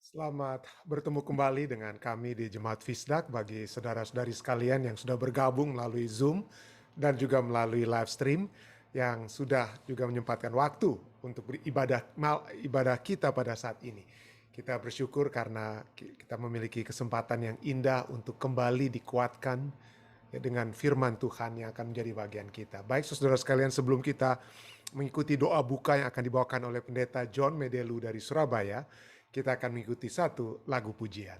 Selamat bertemu kembali dengan kami di Jemaat Fisdak bagi saudara-saudari sekalian yang sudah bergabung melalui Zoom dan juga melalui live stream yang sudah juga menyempatkan waktu untuk beribadah ibadah kita pada saat ini. Kita bersyukur karena kita memiliki kesempatan yang indah untuk kembali dikuatkan ya, dengan firman Tuhan yang akan menjadi bagian kita. Baik saudara sekalian, sebelum kita mengikuti doa buka yang akan dibawakan oleh pendeta John Medelu dari Surabaya, kita akan mengikuti satu lagu pujian.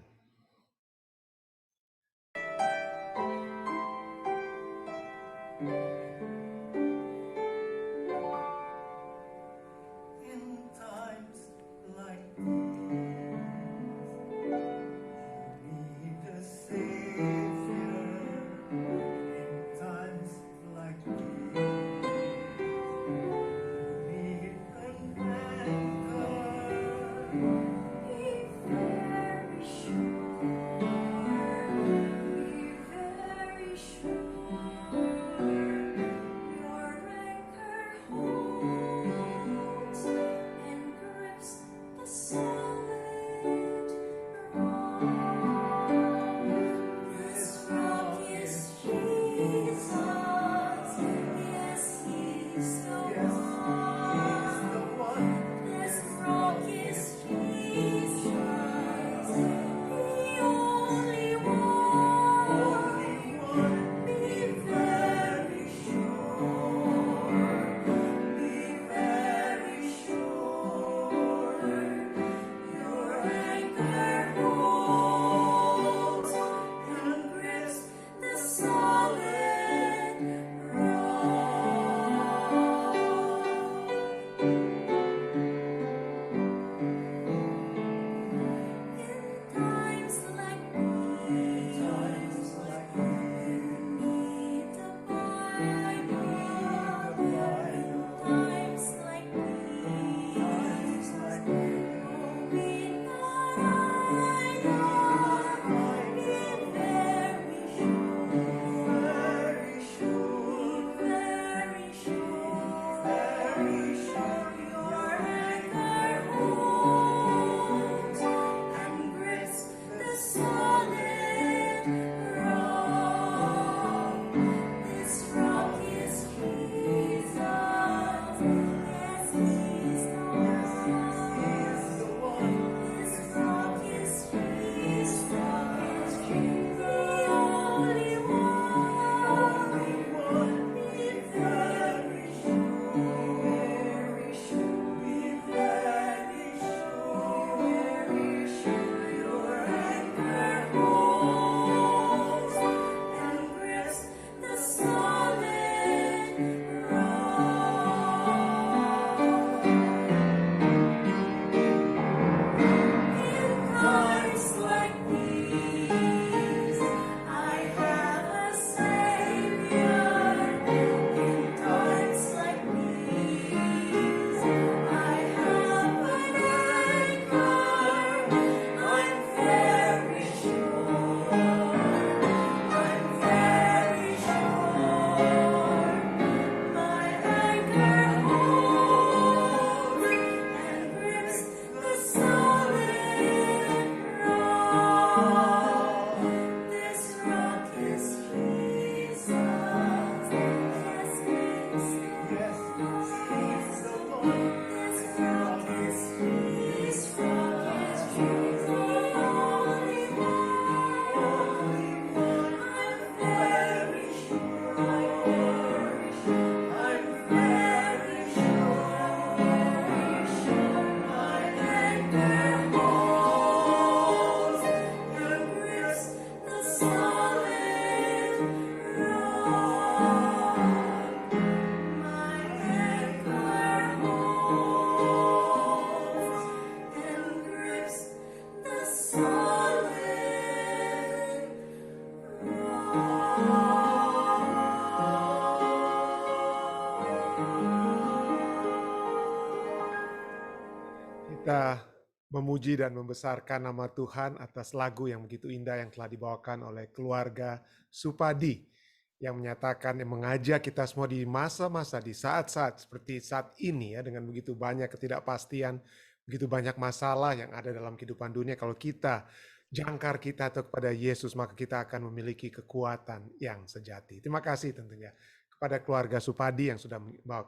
Kita memuji dan membesarkan nama Tuhan atas lagu yang begitu indah yang telah dibawakan oleh keluarga Supadi, yang menyatakan, yang mengajak kita semua di masa-masa, di saat-saat seperti saat ini ya, dengan begitu banyak ketidakpastian, Begitu banyak masalah yang ada dalam kehidupan dunia, kalau kita jangkar kita atau kepada Yesus, maka kita akan memiliki kekuatan yang sejati. Terima kasih tentunya kepada keluarga Supadi yang sudah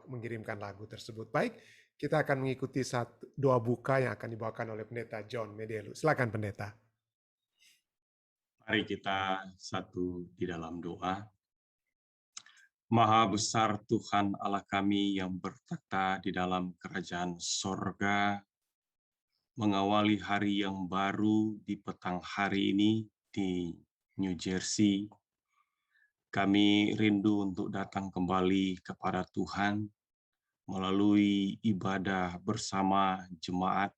mengirimkan lagu tersebut. Baik, kita akan mengikuti doa buka yang akan dibawakan oleh Pendeta John Medelu. Silakan Pendeta. Mari kita satu di dalam doa. Maha besar Tuhan Allah kami yang bertata di dalam kerajaan sorga, mengawali hari yang baru di petang hari ini di New Jersey. Kami rindu untuk datang kembali kepada Tuhan melalui ibadah bersama jemaat,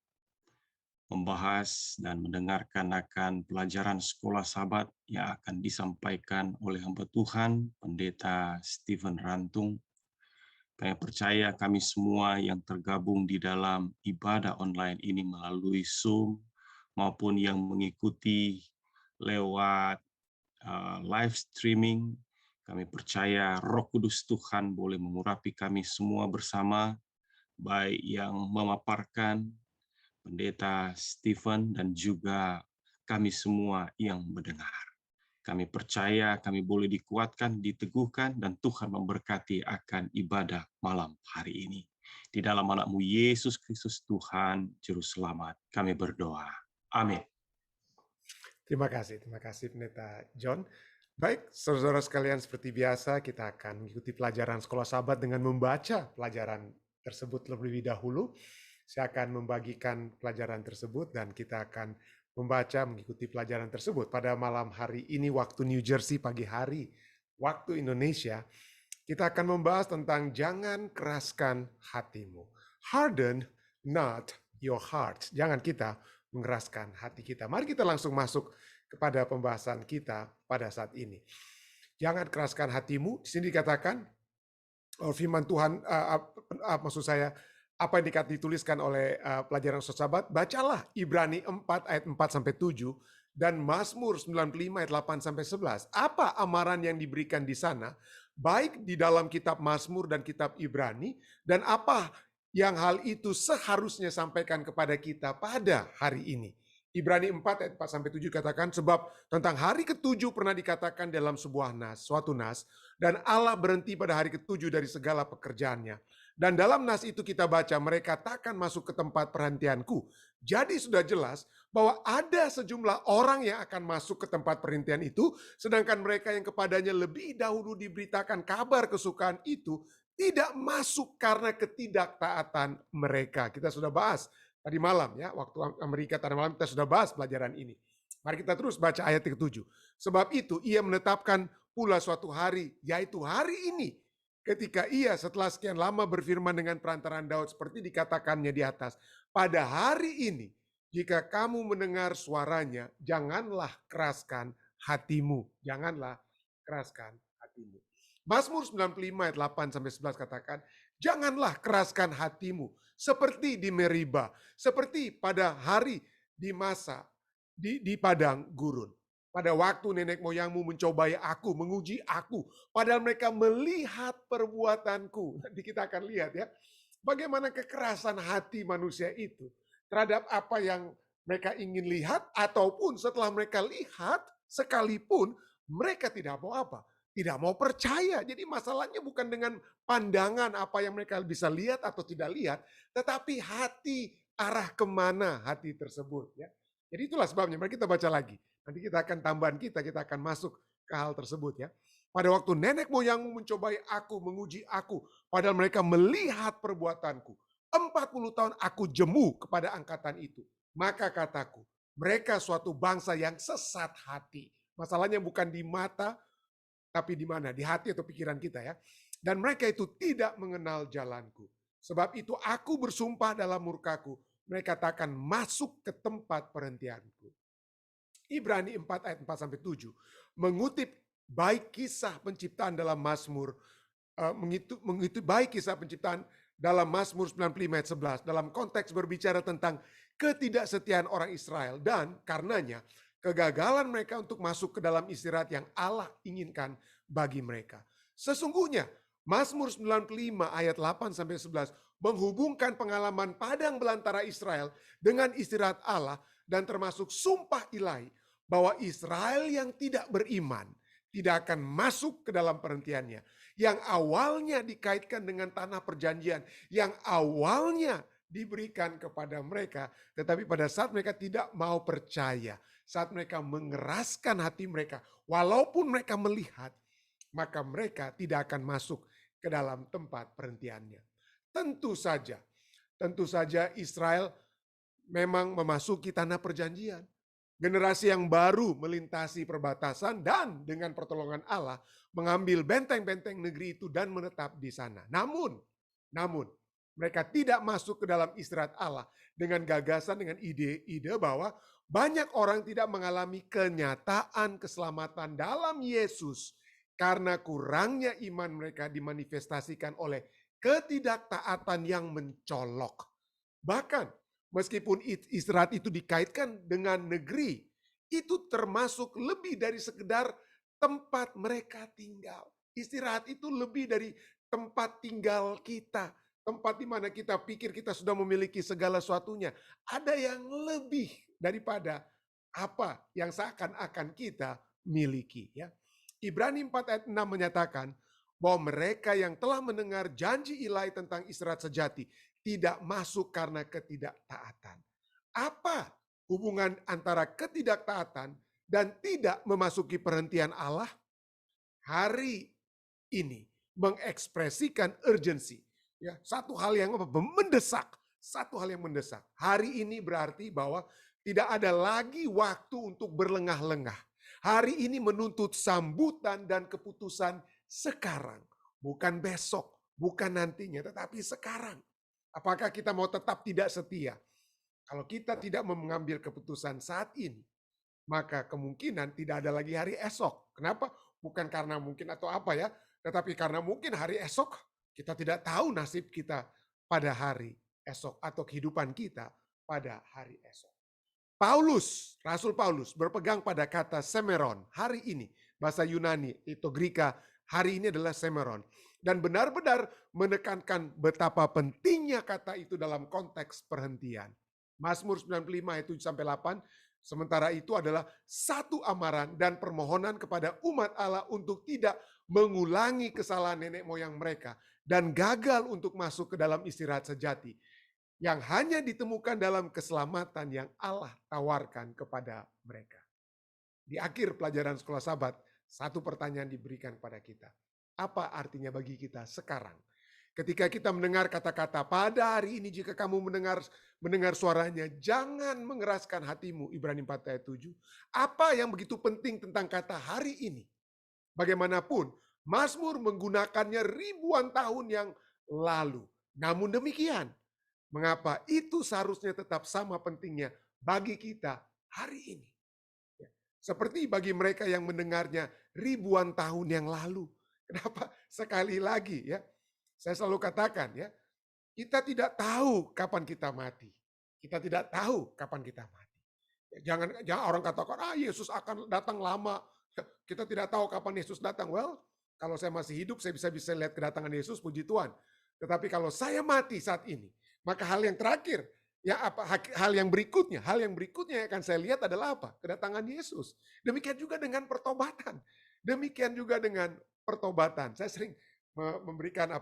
membahas dan mendengarkan akan pelajaran sekolah Sabat yang akan disampaikan oleh hamba Tuhan, Pendeta Stephen Rantung. Kami percaya kami semua yang tergabung di dalam ibadah online ini melalui Zoom maupun yang mengikuti lewat live streaming, kami percaya Roh Kudus Tuhan boleh mengurapi kami semua bersama, baik yang memaparkan, Pendeta Stephen, dan juga kami semua yang mendengar. Kami percaya kami boleh dikuatkan, diteguhkan, dan Tuhan memberkati akan ibadah malam hari ini. Di dalam anak-Mu Yesus Kristus Tuhan, Juru Selamat, kami berdoa. Amin. Terima kasih Pendeta John. Baik, saudara-saudara sekalian, seperti biasa kita akan mengikuti pelajaran sekolah Sabat dengan membaca pelajaran tersebut terlebih dahulu. Saya akan membagikan pelajaran tersebut dan kita akan membaca mengikuti pelajaran tersebut. Pada malam hari ini waktu New Jersey, pagi hari waktu Indonesia, kita akan membahas tentang jangan keraskan hatimu. Harden not your heart. Jangan kita mengeraskan hati kita. Mari kita langsung masuk kepada pembahasan kita pada saat ini. Jangan keraskan hatimu. Di sini dikatakan firman Tuhan, maksud saya apa yang dituliskan oleh pelajaran Sabat, bacalah Ibrani 4 ayat 4 sampai 7 dan Mazmur 95 ayat 8 sampai 11. Apa amaran yang diberikan di sana, baik di dalam kitab Mazmur dan kitab Ibrani, dan apa yang hal itu seharusnya sampaikan kepada kita pada hari ini. Ibrani 4 ayat 4 sampai 7 katakan, sebab tentang hari ke-7 pernah dikatakan dalam sebuah suatu nas, dan Allah berhenti pada hari ke-7 dari segala pekerjaannya. Dan dalam nas itu kita baca, mereka takkan masuk ke tempat perhentianku. Jadi sudah jelas bahwa ada sejumlah orang yang akan masuk ke tempat perhentian itu, sedangkan mereka yang kepadanya lebih dahulu diberitakan kabar kesukaan itu, tidak masuk karena ketidaktaatan mereka. Kita sudah bahas tadi malam ya, waktu Amerika tadi malam kita sudah bahas pelajaran ini. Mari kita terus baca ayat ke-7. Sebab itu ia menetapkan pula suatu hari, yaitu hari ini, ketika ia setelah sekian lama berfirman dengan perantaraan Daud seperti dikatakannya di atas. Pada hari ini, jika kamu mendengar suaranya, janganlah keraskan hatimu. Janganlah keraskan hatimu. Mazmur 95 ayat 8 sampai 11 katakan, janganlah keraskan hatimu seperti di Meriba, seperti pada hari di masa di padang gurun. Pada waktu nenek moyangmu mencobai aku, menguji aku, padahal mereka melihat perbuatanku. Nanti kita akan lihat ya, bagaimana kekerasan hati manusia itu terhadap apa yang mereka ingin lihat, ataupun setelah mereka lihat, sekalipun mereka tidak mau apa? Tidak mau percaya. Jadi masalahnya bukan dengan pandangan apa yang mereka bisa lihat atau tidak lihat, tetapi hati, arah kemana hati tersebut. Ya. Jadi itulah sebabnya, mari kita baca lagi. Nanti kita akan tambahan kita akan masuk ke hal tersebut ya. Pada waktu nenek moyangmu mencobai aku, menguji aku, padahal mereka melihat perbuatanku. 40 tahun aku jemu kepada angkatan itu. Maka kataku, mereka suatu bangsa yang sesat hati. Masalahnya bukan di mata, tapi di mana? Di hati atau pikiran kita ya. Dan mereka itu tidak mengenal jalanku. Sebab itu aku bersumpah dalam murkaku, mereka takkan masuk ke tempat perhentianku. Ibrani 4 ayat 4 sampai 7 mengutip baik kisah penciptaan dalam Mazmur, mengutip baik kisah penciptaan dalam Mazmur 95 ayat 11 dalam konteks berbicara tentang ketidaksetiaan orang Israel dan karenanya kegagalan mereka untuk masuk ke dalam istirahat yang Allah inginkan bagi mereka. Sesungguhnya Mazmur 95 ayat 8 sampai 11 menghubungkan pengalaman padang belantara Israel dengan istirahat Allah dan termasuk sumpah ilahi bahwa Israel yang tidak beriman tidak akan masuk ke dalam perhentiannya. Yang awalnya dikaitkan dengan tanah perjanjian, yang awalnya diberikan kepada mereka, tetapi pada saat mereka tidak mau percaya, saat mereka mengeraskan hati mereka, walaupun mereka melihat, maka mereka tidak akan masuk ke dalam tempat perhentiannya. Tentu saja Israel memang memasuki tanah perjanjian. Generasi yang baru melintasi perbatasan dan dengan pertolongan Allah mengambil benteng-benteng negeri itu dan menetap di sana. Namun mereka tidak masuk ke dalam istirahat Allah dengan gagasan, dengan ide-ide bahwa banyak orang tidak mengalami kenyataan keselamatan dalam Yesus karena kurangnya iman mereka dimanifestasikan oleh ketidaktaatan yang mencolok. Bahkan meskipun istirahat itu dikaitkan dengan negeri, itu termasuk lebih dari sekedar tempat mereka tinggal. Istirahat itu lebih dari tempat tinggal kita. Tempat di mana kita pikir kita sudah memiliki segala sesuatunya. Ada yang lebih daripada apa yang seakan-akan kita miliki. Ya. Ibrani 4 ayat 6 menyatakan bahwa mereka yang telah mendengar janji ilahi tentang istirahat sejati tidak masuk karena ketidaktaatan. Apa hubungan antara ketidaktaatan dan tidak memasuki perhentian Allah? Hari ini mengekspresikan urgensi. Ya, satu hal yang mendesak, satu hal yang mendesak. Hari ini berarti bahwa tidak ada lagi waktu untuk berlengah-lengah. Hari ini menuntut sambutan dan keputusan sekarang, bukan besok, bukan nantinya, tetapi sekarang. Apakah kita mau tetap tidak setia? Kalau kita tidak mengambil keputusan saat ini, maka kemungkinan tidak ada lagi hari esok. Kenapa? Bukan karena mungkin atau apa ya, tetapi karena mungkin hari esok kita tidak tahu nasib kita pada hari esok atau kehidupan kita pada hari esok. Rasul Paulus berpegang pada kata semeron hari ini. Bahasa Yunani, itu Greka, hari ini adalah semeron. Dan benar-benar menekankan betapa pentingnya kata itu dalam konteks perhentian. Mazmur 95 ayat 7-8, sementara itu adalah satu amaran dan permohonan kepada umat Allah untuk tidak mengulangi kesalahan nenek moyang mereka dan gagal untuk masuk ke dalam istirahat sejati yang hanya ditemukan dalam keselamatan yang Allah tawarkan kepada mereka. Di akhir pelajaran sekolah Sabat, satu pertanyaan diberikan kepada kita. Apa artinya bagi kita sekarang? Ketika kita mendengar kata-kata pada hari ini jika kamu mendengar suaranya, jangan mengeraskan hatimu, Ibrani 4 ayat 7. Apa yang begitu penting tentang kata hari ini? Bagaimanapun, Mazmur menggunakannya ribuan tahun yang lalu. Namun demikian, mengapa itu seharusnya tetap sama pentingnya bagi kita hari ini. Seperti bagi mereka yang mendengarnya ribuan tahun yang lalu. Kenapa? Sekali lagi ya, saya selalu katakan ya, kita tidak tahu kapan kita mati. Kita tidak tahu kapan kita mati. Jangan orang katakan, Yesus akan datang lama. Kita tidak tahu kapan Yesus datang. Well, kalau saya masih hidup, saya bisa lihat kedatangan Yesus, puji Tuhan. Tetapi kalau saya mati saat ini, maka hal yang terakhir, hal yang berikutnya yang akan saya lihat adalah apa? Kedatangan Yesus. Demikian juga dengan pertobatan. Demikian juga dengan pertobatan. Saya sering memberikan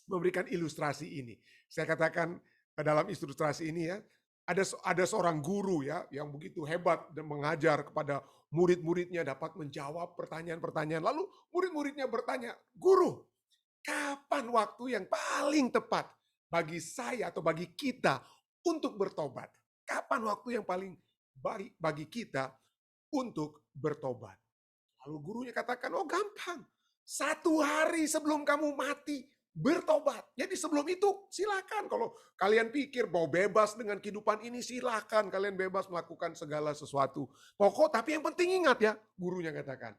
memberikan ilustrasi ini. Saya katakan dalam ilustrasi ini ya, ada seorang guru ya yang begitu hebat dan mengajar kepada murid-muridnya dapat menjawab pertanyaan-pertanyaan. Lalu murid-muridnya bertanya, "Guru, kapan waktu yang paling tepat bagi saya atau bagi kita untuk bertobat? Kapan waktu yang paling baik bagi kita untuk bertobat?" Lalu gurunya katakan, "Oh gampang. 1 hari sebelum kamu mati, bertobat." Jadi sebelum itu silakan. Kalau kalian pikir mau bebas dengan kehidupan ini, silakan. Kalian bebas melakukan segala sesuatu. Tapi yang penting ingat ya, gurunya katakan.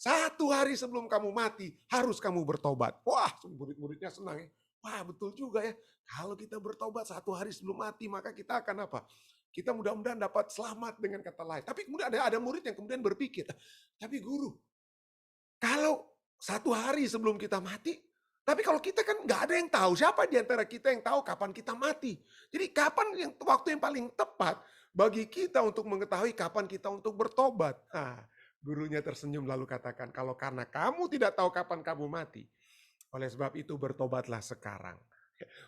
1 hari sebelum kamu mati, harus kamu bertobat. Wah, murid-muridnya senang ya. Wah, betul juga ya. Kalau kita bertobat 1 hari sebelum mati, maka kita akan apa? Kita mudah-mudahan dapat selamat dengan kata lain. Tapi kemudian ada murid yang kemudian berpikir, tapi guru, kalau 1 hari sebelum kita mati. Tapi kalau kita kan nggak ada yang tahu, siapa di antara kita yang tahu kapan kita mati. Jadi kapan waktu yang paling tepat bagi kita untuk mengetahui kapan kita untuk bertobat. Nah, gurunya tersenyum lalu katakan, kalau karena kamu tidak tahu kapan kamu mati, oleh sebab itu bertobatlah sekarang.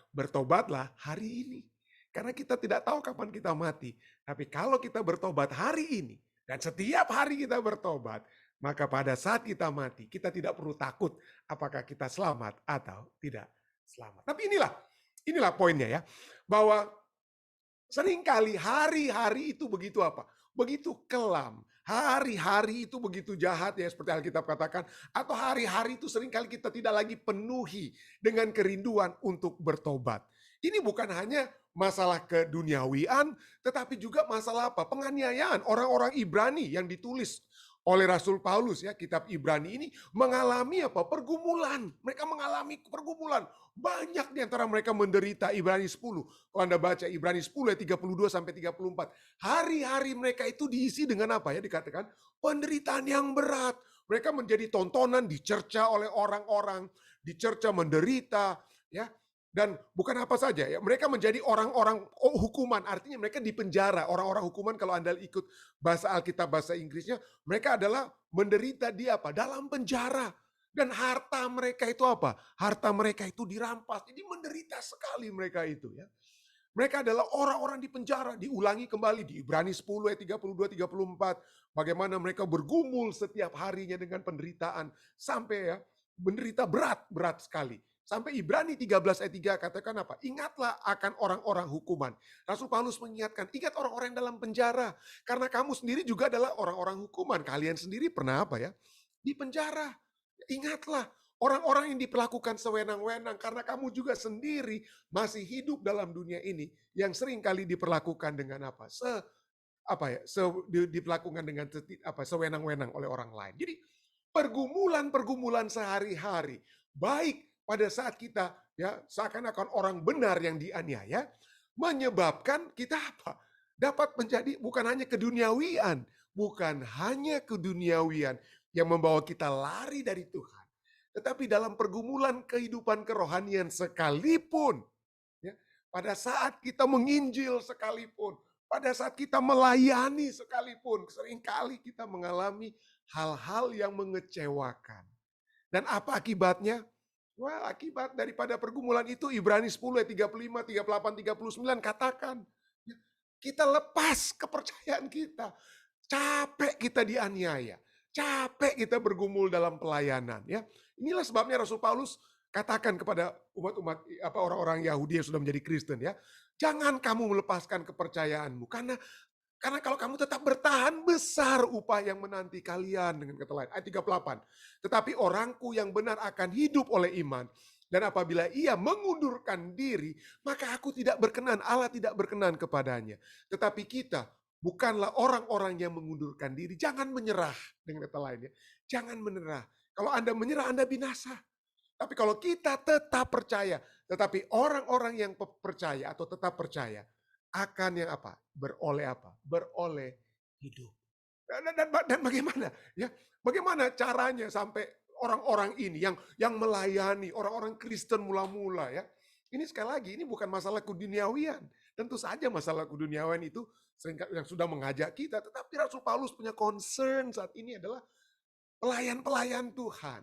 Bertobatlah hari ini. Karena kita tidak tahu kapan kita mati. Tapi kalau kita bertobat hari ini, dan setiap hari kita bertobat, maka pada saat kita mati, kita tidak perlu takut apakah kita selamat atau tidak selamat. Tapi inilah poinnya ya, bahwa seringkali hari-hari itu begitu apa? Begitu kelam. Hari-hari itu begitu jahat ya, seperti Alkitab katakan. Atau hari-hari itu seringkali kita tidak lagi penuhi dengan kerinduan untuk bertobat. Ini bukan hanya masalah keduniawian, tetapi juga masalah apa? Penganiayaan orang-orang Ibrani yang ditulis oleh Rasul Paulus ya, kitab Ibrani ini mengalami apa? Pergumulan. Mereka mengalami pergumulan. Banyak di antara mereka menderita. Ibrani 10. Kalau Anda baca Ibrani 10 ayat 32 sampai 34. Hari-hari mereka itu diisi dengan apa ya? Dikatakan penderitaan yang berat. Mereka menjadi tontonan, dicerca oleh orang-orang, dicerca, menderita ya. Dan bukan apa saja ya, mereka menjadi orang-orang hukuman, artinya mereka dipenjara. Orang-orang hukuman kalau Anda ikut bahasa Alkitab bahasa Inggrisnya, mereka adalah menderita di apa? Dalam penjara. Dan harta mereka itu apa? Harta mereka itu dirampas. Jadi menderita sekali mereka itu ya. Mereka adalah orang-orang di penjara, diulangi kembali di Ibrani 10 ayat 32 34. Bagaimana mereka bergumul setiap harinya dengan penderitaan sampai ya menderita berat sekali. Sampai Ibrani 13 ayat 3 katakan apa? Ingatlah akan orang-orang hukuman. Rasul Paulus mengingatkan, ingat orang-orang yang dalam penjara. Karena kamu sendiri juga adalah orang-orang hukuman. Kalian sendiri pernah apa ya? Di penjara. Ingatlah orang-orang yang diperlakukan sewenang-wenang. Karena kamu juga sendiri masih hidup dalam dunia ini. Yang sering kali diperlakukan dengan apa? Diperlakukan dengan sewenang-wenang oleh orang lain. Jadi pergumulan-pergumulan sehari-hari. Baik pada saat kita ya seakan-akan orang benar yang dianiaya, menyebabkan kita apa? Dapat menjadi bukan hanya keduniawian, yang membawa kita lari dari Tuhan, tetapi dalam pergumulan kehidupan kerohanian sekalipun, ya, pada saat kita menginjil sekalipun, pada saat kita melayani sekalipun, seringkali kita mengalami hal-hal yang mengecewakan. Dan apa akibatnya? Wah, akibat daripada pergumulan itu Ibrani 10 ayat 35, 38, 39 katakan, kita lepas kepercayaan kita. Capek kita dianiaya, capek kita bergumul dalam pelayanan ya. Inilah sebabnya Rasul Paulus katakan kepada umat-umat orang-orang Yahudi yang sudah menjadi Kristen ya, jangan kamu melepaskan kepercayaanmu karena kalau kamu tetap bertahan, besar upah yang menanti kalian dengan kata lain. Ayat 38. Tetapi orangku yang benar akan hidup oleh iman. Dan apabila ia mengundurkan diri, maka aku tidak berkenan, Allah tidak berkenan kepadanya. Tetapi kita bukanlah orang-orang yang mengundurkan diri. Jangan menyerah dengan kata lainnya. Jangan menyerah. Kalau Anda menyerah, Anda binasa. Tapi kalau kita tetap percaya, tetapi orang-orang yang percaya atau tetap percaya, akan yang apa? Beroleh hidup. Dan bagaimana? Ya, bagaimana caranya sampai orang-orang ini yang melayani orang-orang Kristen mula-mula ya? Ini sekali lagi ini bukan masalah keduniawian. Tentu saja masalah keduniawian itu yang sudah mengajak kita, tetapi Rasul Paulus punya concern saat ini adalah pelayan-pelayan Tuhan.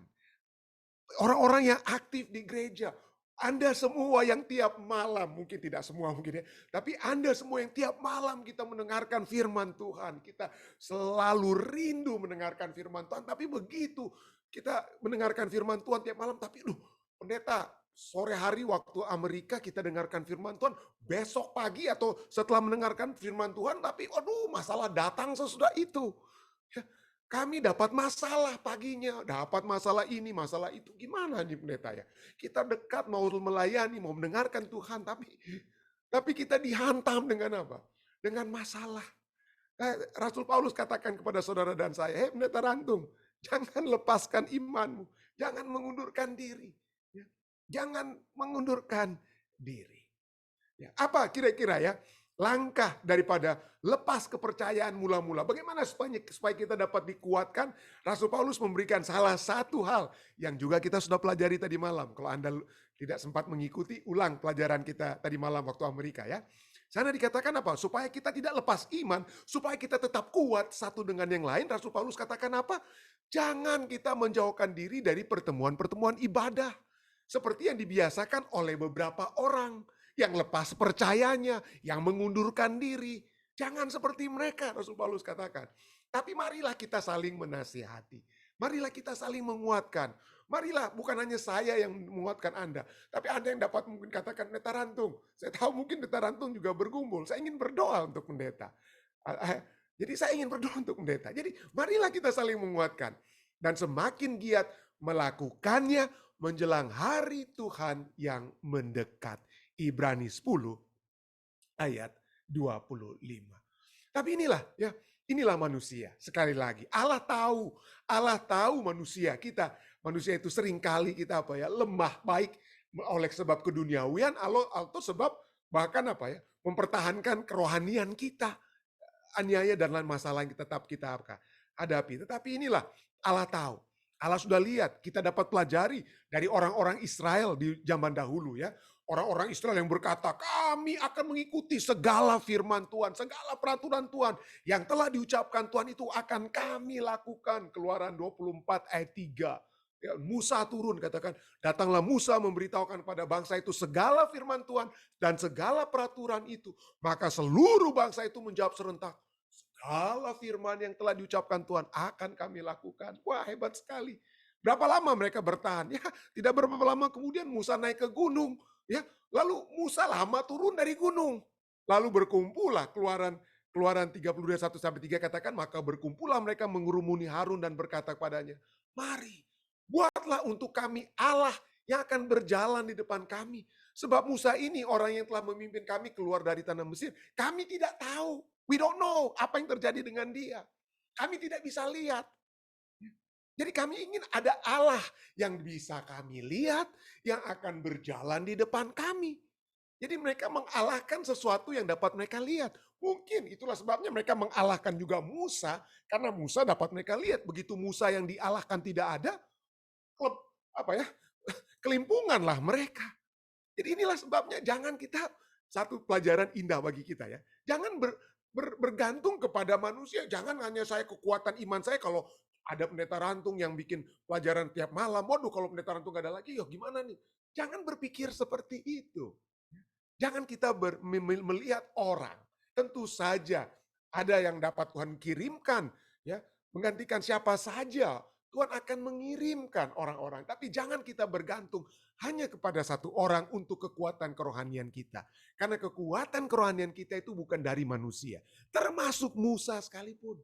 Orang-orang yang aktif di gereja. Anda semua yang tiap malam, mungkin tidak semua mungkin ya, tapi Anda semua yang tiap malam kita mendengarkan firman Tuhan, kita selalu rindu mendengarkan firman Tuhan, tapi begitu kita mendengarkan firman Tuhan tiap malam, tapi pendeta, sore hari waktu Amerika kita dengarkan firman Tuhan, besok pagi atau setelah mendengarkan firman Tuhan, tapi masalah datang sesudah itu. Ya, kami dapat masalah paginya, dapat masalah ini, masalah itu. Gimana nih pendeta ya? Kita dekat mau melayani, mau mendengarkan Tuhan, tapi kita dihantam dengan apa? Dengan masalah. Rasul Paulus katakan kepada saudara dan saya, hei pendeta Rantung, jangan lepaskan imanmu, jangan mengundurkan diri. Ya. Jangan mengundurkan diri. Ya. Apa kira-kira ya? langkah daripada lepas kepercayaan mula-mula. Bagaimana supaya kita dapat dikuatkan? Rasul Paulus memberikan salah satu hal yang juga kita sudah pelajari tadi malam. Kalau Anda tidak sempat mengikuti, ulang pelajaran kita tadi malam waktu Amerika ya. Sana dikatakan apa? Supaya kita tidak lepas iman, supaya kita tetap kuat satu dengan yang lain. Rasul Paulus katakan apa? Jangan kita menjauhkan diri dari pertemuan-pertemuan ibadah. Seperti yang dibiasakan oleh beberapa orang yang lepas percayanya, yang mengundurkan diri. Jangan seperti mereka, Rasul Paulus katakan. Tapi marilah kita saling menasihati. Marilah kita saling menguatkan. Marilah bukan hanya saya yang menguatkan Anda, tapi Anda yang dapat mungkin katakan pendeta Rantung. Saya tahu mungkin pendeta Rantung juga bergumul. Saya ingin berdoa untuk pendeta. Jadi saya ingin berdoa untuk pendeta. Jadi marilah kita saling menguatkan. Dan semakin giat melakukannya menjelang hari Tuhan yang mendekat. Ibrani 10 ayat 25. Tapi inilah manusia. Sekali lagi, Allah tahu manusia kita. Manusia itu seringkali kita lemah baik oleh sebab keduniawian atau sebab bahkan mempertahankan kerohanian kita. Aniaya dan lain masalah yang tetap kita hadapi. Tetapi inilah Allah tahu. Allah sudah lihat, kita dapat pelajari dari orang-orang Israel di zaman dahulu ya. Orang-orang Israel yang berkata, kami akan mengikuti segala firman Tuhan, segala peraturan Tuhan yang telah diucapkan Tuhan itu akan kami lakukan. Keluaran 24 ayat 3. Ya, Musa turun katakan, datanglah Musa memberitahukan kepada bangsa itu segala firman Tuhan dan segala peraturan itu. Maka seluruh bangsa itu menjawab serentak, segala firman yang telah diucapkan Tuhan akan kami lakukan. Wah, hebat sekali. Berapa lama mereka bertahan? Ya, tidak berapa lama kemudian Musa naik ke gunung. Ya, lalu Musa lama turun dari gunung. Lalu berkumpullah Keluaran 32:1-3 katakan, maka berkumpullah mereka mengurumuni Harun dan berkata kepadanya, mari, buatlah untuk kami Allah yang akan berjalan di depan kami. Sebab Musa ini orang yang telah memimpin kami keluar dari tanah Mesir. Kami tidak tahu. We don't know apa yang terjadi dengan dia. Kami tidak bisa lihat. Jadi kami ingin ada Allah yang bisa kami lihat, yang akan berjalan di depan kami. Jadi mereka mengalahkan sesuatu yang dapat mereka lihat. Mungkin itulah sebabnya mereka mengalahkan juga Musa, karena Musa dapat mereka lihat. Begitu Musa yang dialahkan tidak ada, kelimpunganlah mereka. Jadi inilah sebabnya jangan kita, satu pelajaran indah bagi kita ya. Jangan bergantung kepada manusia. Jangan hanya saya kekuatan iman saya kalau ada pendeta Rantung yang bikin pelajaran tiap malam. Waduh, kalau pendeta Rantung gak ada lagi, ya gimana nih? Jangan berpikir seperti itu. Jangan kita melihat orang. Tentu saja ada yang dapat Tuhan kirimkan, ya, menggantikan siapa saja. Tuhan akan mengirimkan orang-orang. Tapi jangan kita bergantung hanya kepada satu orang untuk kekuatan kerohanian kita. Karena kekuatan kerohanian kita itu bukan dari manusia. Termasuk Musa sekalipun.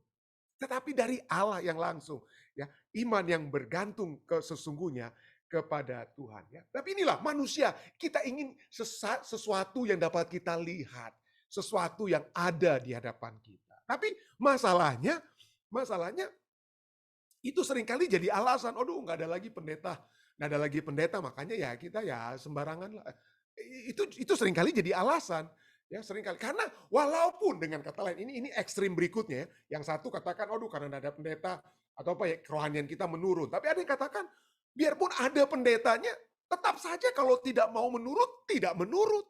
Tetapi dari Allah yang langsung, ya, iman yang bergantung sesungguhnya kepada Tuhan, ya. Tapi inilah manusia, kita ingin sesuatu yang dapat kita lihat, sesuatu yang ada di hadapan kita. Tapi masalahnya itu seringkali jadi alasan, aduh nggak ada lagi pendeta, makanya ya kita ya sembarangan lah. Itu seringkali jadi alasan. Ya, seringkali karena walaupun dengan kata lain ini ekstrim berikutnya ya. Yang satu katakan aduh karena tidak ada pendeta atau kerohanian kita menurun. Tapi ada yang katakan biarpun ada pendetanya tetap saja kalau tidak mau menurut tidak menurut.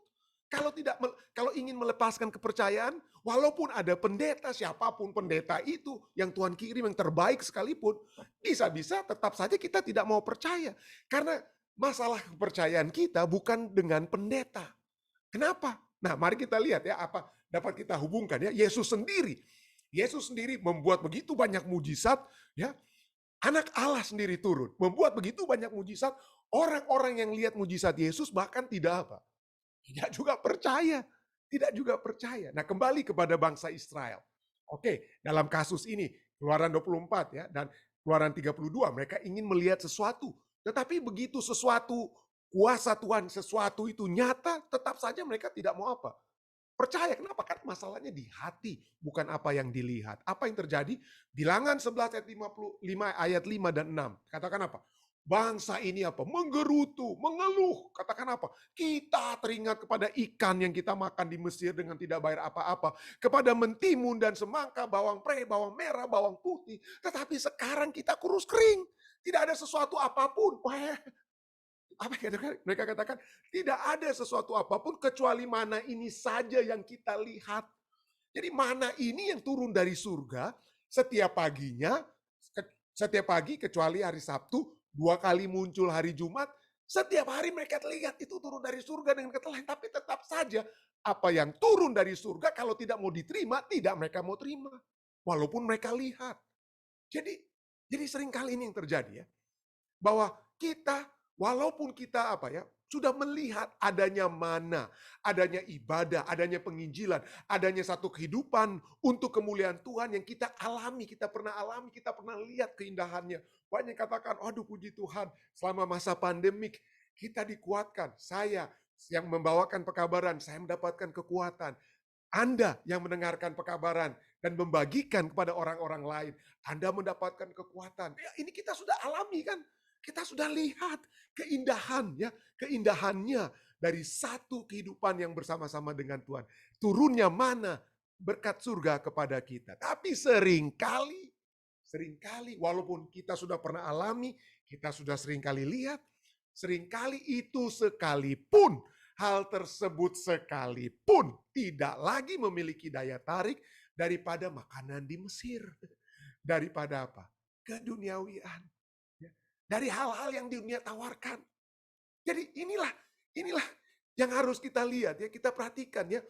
Kalau ingin melepaskan kepercayaan walaupun ada pendeta siapapun pendeta itu yang Tuhan kirim yang terbaik sekalipun bisa-bisa tetap saja kita tidak mau percaya. Karena masalah kepercayaan kita bukan dengan pendeta. Kenapa? Nah, mari kita lihat ya apa dapat kita hubungkan ya. Yesus sendiri membuat begitu banyak mujizat ya. Anak Allah sendiri turun, membuat begitu banyak mujizat. Orang-orang yang lihat mujizat Yesus bahkan tidak apa? Tidak juga percaya. Tidak juga percaya. Nah, kembali kepada bangsa Israel. Oke, dalam kasus ini Keluaran 24 ya dan Keluaran 32 mereka ingin melihat sesuatu. Tetapi begitu sesuatu kuasa Tuhan sesuatu itu nyata, tetap saja mereka tidak mau apa? Percaya. Kenapa? Karena masalahnya di hati, bukan apa yang dilihat. Apa yang terjadi? Bilangan 11 ayat 55 ayat 5 dan 6. Katakan apa? Bangsa ini apa? Menggerutu, mengeluh. Katakan apa? Kita teringat kepada ikan yang kita makan di Mesir dengan tidak bayar apa-apa. Kepada mentimun dan semangka, bawang pre, bawang merah, bawang putih. Tetapi sekarang kita kurus kering. Tidak ada sesuatu apapun. Wah, apa yang mereka katakan? Tidak ada sesuatu apapun kecuali mana ini saja yang kita lihat. Jadi mana ini yang turun dari surga setiap paginya, setiap pagi kecuali hari Sabtu, 2 kali muncul hari Jumat, setiap hari mereka lihat itu turun dari surga dengan kata lain. Tapi tetap saja apa yang turun dari surga kalau tidak mau diterima, tidak mereka mau terima. Walaupun mereka lihat. Jadi sering kali ini yang terjadi ya. Bahwa kita, walaupun kita apa ya, sudah melihat adanya mana, adanya ibadah, adanya penginjilan, adanya satu kehidupan untuk kemuliaan Tuhan yang kita alami, kita pernah alami, kita pernah lihat keindahannya. Banyak yang katakan, aduh puji Tuhan, selama masa pandemik kita dikuatkan. Saya yang membawakan pekabaran, saya mendapatkan kekuatan. Anda yang mendengarkan pekabaran dan membagikan kepada orang-orang lain, Anda mendapatkan kekuatan. Ya, ini kita sudah alami kan? Kita sudah lihat keindahan ya, keindahannya dari satu kehidupan yang bersama-sama dengan Tuhan. Turunnya mana berkat surga kepada kita. Tapi seringkali walaupun kita sudah pernah alami, kita sudah seringkali lihat, seringkali itu sekalipun hal tersebut sekalipun tidak lagi memiliki daya tarik daripada makanan di Mesir. Daripada apa? Keduniawian. Dari hal-hal yang dunia tawarkan. Jadi inilah yang harus kita lihat ya, kita perhatikan ya.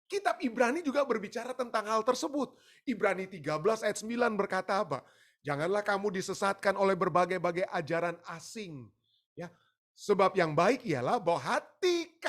Kitab Ibrani juga berbicara tentang hal tersebut. Ibrani 13 ayat 9 berkata apa? Janganlah kamu disesatkan oleh berbagai-bagai ajaran asing. Ya, sebab yang baik ialah bahwa hati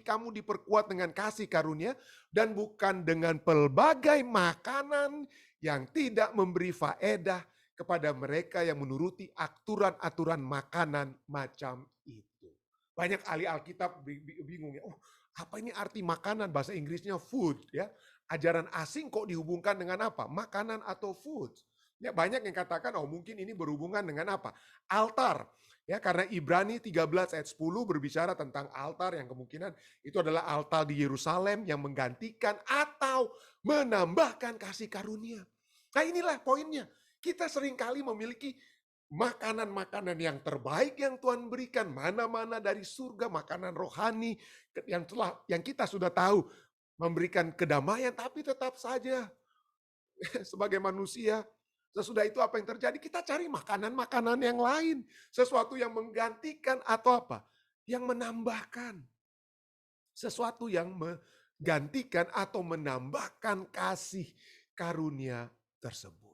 kamu diperkuat dengan kasih karunia dan bukan dengan pelbagai makanan yang tidak memberi faedah kepada mereka yang menuruti aturan-aturan makanan macam itu. Banyak ahli Alkitab bingung ya. Oh, apa ini arti makanan? Bahasa Inggrisnya food ya. Ajaran asing kok dihubungkan dengan apa? Makanan atau food. Ya, banyak yang katakan oh mungkin ini berhubungan dengan apa? Altar. Ya, karena Ibrani 13 ayat 10 berbicara tentang altar yang kemungkinan itu adalah altar di Yerusalem yang menggantikan atau menambahkan kasih karunia. Nah, inilah poinnya. Kita seringkali memiliki makanan-makanan yang terbaik yang Tuhan berikan, mana-mana dari surga, makanan rohani yang kita sudah tahu memberikan kedamaian, tapi tetap saja sebagai manusia sesudah itu apa yang terjadi? Kita cari makanan-makanan yang lain, sesuatu yang menggantikan atau apa? Yang menambahkan. Sesuatu yang menggantikan atau menambahkan kasih karunia tersebut.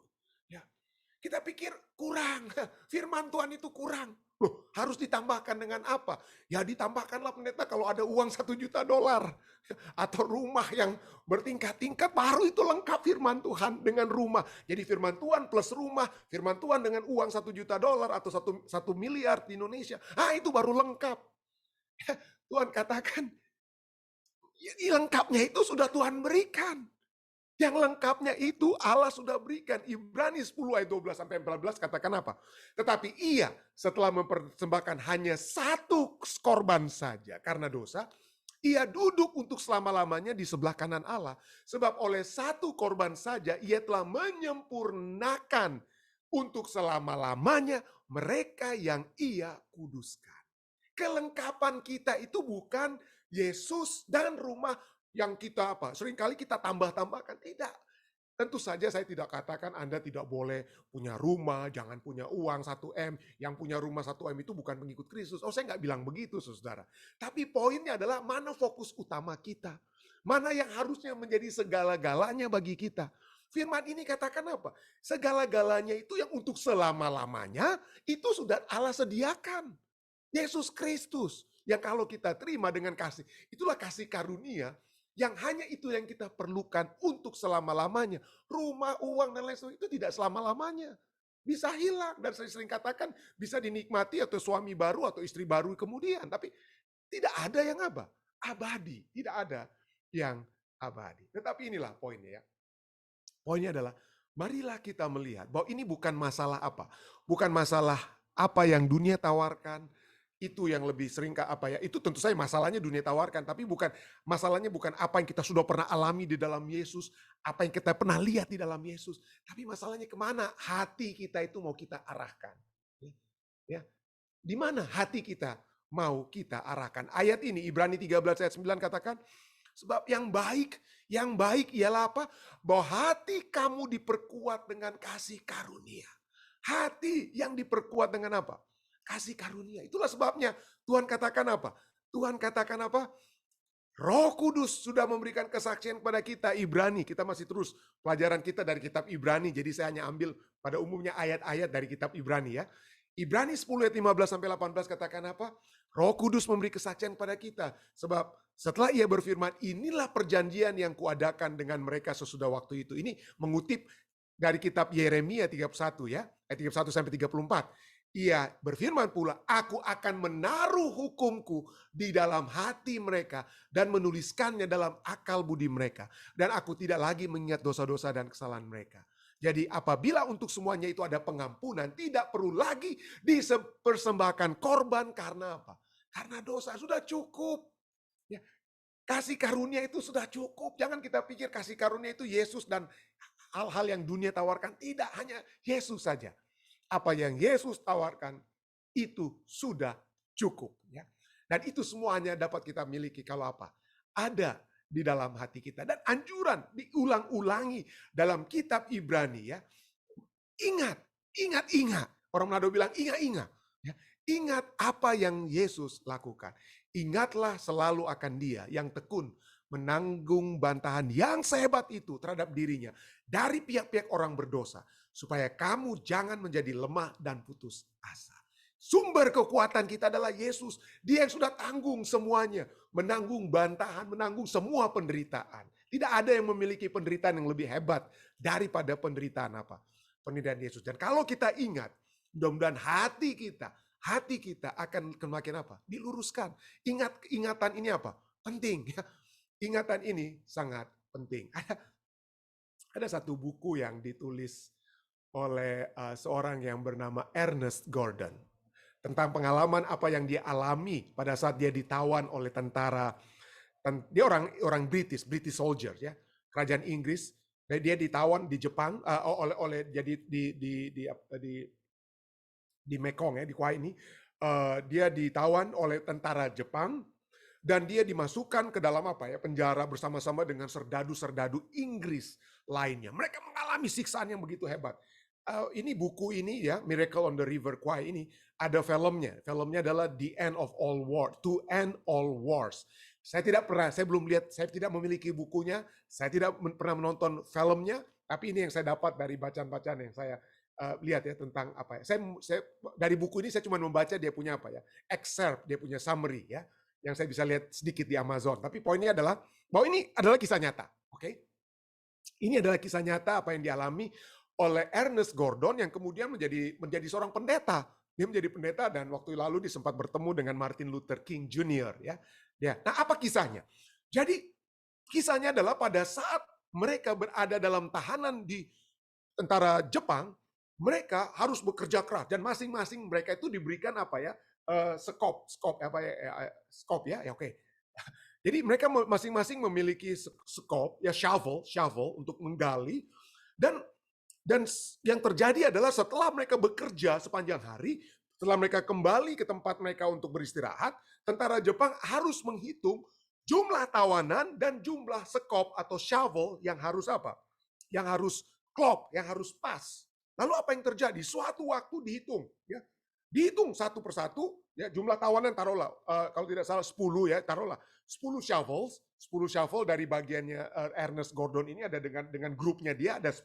Kita pikir kurang, firman Tuhan itu kurang. Loh, harus ditambahkan dengan apa? Ya ditambahkanlah pendeta kalau ada uang $1 juta atau rumah yang bertingkat-tingkat, baru itu lengkap firman Tuhan dengan rumah. Jadi firman Tuhan plus rumah, firman Tuhan dengan uang $1 juta atau 1 miliar di Indonesia. Itu baru lengkap. Tuhan katakan, lengkapnya itu sudah Tuhan berikan. Yang lengkapnya itu Allah sudah berikan. Ibrani 10 ayat 12 sampai 14 katakan apa? Tetapi ia setelah mempersembahkan hanya satu korban saja karena dosa, ia duduk untuk selama-lamanya di sebelah kanan Allah. Sebab oleh satu korban saja ia telah menyempurnakan untuk selama-lamanya mereka yang ia kuduskan. Kelengkapan kita itu bukan Yesus dan rumah yang kita apa? Seringkali kita tambah-tambahkan. Tidak. Tentu saja saya tidak katakan Anda tidak boleh punya rumah, jangan punya uang 1M. Yang punya rumah 1M itu bukan pengikut Kristus. Oh, saya nggak bilang begitu, saudara. Tapi poinnya adalah mana fokus utama kita. Mana yang harusnya menjadi segala-galanya bagi kita. Firman ini katakan apa? Segala-galanya itu yang untuk selama-lamanya itu sudah Allah sediakan. Yesus Kristus yang kalau kita terima dengan kasih, itulah kasih karunia yang hanya itu yang kita perlukan untuk selama-lamanya. Rumah, uang, dan lain sebagainya itu tidak selama-lamanya. Bisa hilang dan saya sering katakan bisa dinikmati atau suami baru atau istri baru kemudian. Tapi tidak ada yang apa? Abadi. Tidak ada yang abadi. Tetapi inilah poinnya ya. Poinnya adalah marilah kita melihat bahwa ini bukan masalah apa? Bukan masalah apa yang dunia tawarkan, itu yang lebih sering itu tentu saja masalahnya dunia tawarkan, tapi masalahnya bukan apa yang kita sudah pernah alami di dalam Yesus, apa yang kita pernah lihat di dalam Yesus, tapi masalahnya kemana hati kita itu mau kita arahkan. Ya, di mana hati kita mau kita arahkan. Ayat ini Ibrani 13 ayat 9 katakan, sebab yang baik ialah apa? Bahwa hati kamu diperkuat dengan kasih karunia. Hati yang diperkuat dengan apa? Kasih karunia. Itulah sebabnya Tuhan katakan apa? Tuhan katakan apa? Roh Kudus sudah memberikan kesaksian kepada kita. Ibrani, kita masih terus pelajaran kita dari kitab Ibrani. Jadi saya hanya ambil pada umumnya ayat-ayat dari kitab Ibrani ya. Ibrani 10 ayat 15 sampai 18 katakan apa? Roh Kudus memberi kesaksian kepada kita. Sebab setelah ia berfirman, inilah perjanjian yang kuadakan dengan mereka sesudah waktu itu. Ini mengutip dari kitab Yeremia 31 ya, ayat 31 sampai 34. Ia berfirman pula, aku akan menaruh hukumku di dalam hati mereka dan menuliskannya dalam akal budi mereka. Dan aku tidak lagi mengingat dosa-dosa dan kesalahan mereka. Jadi apabila untuk semuanya itu ada pengampunan, tidak perlu lagi dipersembahkan korban karena apa? Karena dosa sudah cukup. Ya, kasih karunia itu sudah cukup. Jangan kita pikir kasih karunia itu Yesus dan hal-hal yang dunia tawarkan. Tidak, hanya Yesus saja. Apa yang Yesus tawarkan itu sudah cukup. Ya. Dan itu semuanya dapat kita miliki kalau apa? Ada di dalam hati kita. Dan anjuran diulang-ulangi dalam kitab Ibrani ya. Ingat. Orang Manado bilang ingat. Ya. Ingat apa yang Yesus lakukan. Ingatlah selalu akan Dia yang tekun menanggung bantahan yang sehebat itu terhadap dirinya dari pihak-pihak orang berdosa. Supaya kamu jangan menjadi lemah dan putus asa. Sumber kekuatan kita adalah Yesus. Dia yang sudah tanggung semuanya. Menanggung bantahan, menanggung semua penderitaan. Tidak ada yang memiliki penderitaan yang lebih hebat daripada penderitaan apa? Penderitaan Yesus. Dan kalau kita ingat, mudah-mudahan hati kita akan semakin apa? Diluruskan. Ingatan ini apa? Penting. Ingatan ini sangat penting. Ada satu buku yang ditulis oleh seorang yang bernama Ernest Gordon tentang pengalaman apa yang dia alami pada saat dia ditawan oleh tentara. Dia orang British soldier ya, kerajaan Inggris. Dia ditawan di Jepang oleh jadi di Mekong ya, di Kuwait ini. Dia ditawan oleh tentara Jepang dan dia dimasukkan ke dalam penjara bersama-sama dengan serdadu-serdadu Inggris lainnya. Mereka mengalami siksaan yang begitu hebat. Ini buku ini ya, Miracle on the River Kwai ini ada filmnya. Filmnya adalah The End of All Wars, To End All Wars. Saya belum lihat, saya tidak memiliki bukunya, saya tidak pernah menonton filmnya, tapi ini yang saya dapat dari bacaan-bacaan yang saya lihat ya tentang apa ya. Saya dari buku ini saya cuma membaca dia punya excerpt, dia punya summary ya, yang saya bisa lihat sedikit di Amazon. Tapi poinnya adalah bahwa ini adalah kisah nyata, oke? Ini adalah kisah nyata apa yang dialami oleh Ernest Gordon yang kemudian menjadi seorang pendeta. Dia menjadi pendeta dan waktu lalu dia sempat bertemu dengan Martin Luther King Jr. ya. Nah, apa kisahnya? Jadi kisahnya adalah pada saat mereka berada dalam tahanan di tentara Jepang, mereka harus bekerja keras dan masing-masing mereka itu diberikan skop oke. Jadi mereka masing-masing memiliki skop ya, shovel untuk menggali. Dan yang terjadi adalah setelah mereka bekerja sepanjang hari, setelah mereka kembali ke tempat mereka untuk beristirahat, tentara Jepang harus menghitung jumlah tawanan dan jumlah skop atau shovel yang harus yang harus klop, yang harus pas. Lalu apa yang terjadi? Suatu waktu dihitung, ya, dihitung satu persatu, ya, jumlah tawanan taruhlah kalau tidak salah 10 ya, taruhlah 10 shovel dari bagiannya Ernest Gordon ini ada dengan grupnya dia ada 10.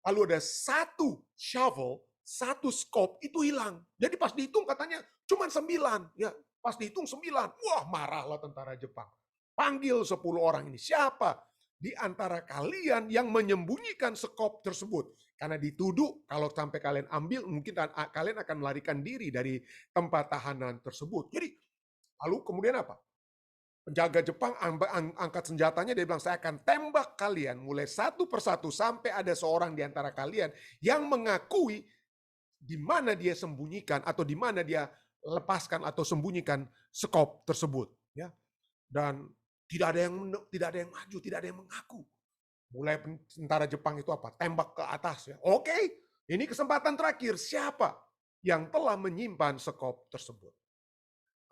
Lalu ada satu shovel, satu skop itu hilang. Jadi pas dihitung katanya cuma 9. Ya, pas dihitung 9. Wah, marahlah tentara Jepang. Panggil 10 orang ini. Siapa di antara kalian yang menyembunyikan skop tersebut? Karena dituduh kalau sampai kalian ambil mungkin kalian akan melarikan diri dari tempat tahanan tersebut. Jadi lalu kemudian apa? Penjaga Jepang angkat senjatanya, dia bilang, saya akan tembak kalian mulai satu persatu sampai ada seorang di antara kalian yang mengakui di mana dia sembunyikan atau di mana dia lepaskan atau sembunyikan sekop tersebut, ya. Dan tidak ada yang maju, tidak ada yang mengaku. Mulai tentara Jepang itu apa? Tembak ke atas, ya. Oke, ini kesempatan terakhir. Siapa yang telah menyimpan sekop tersebut?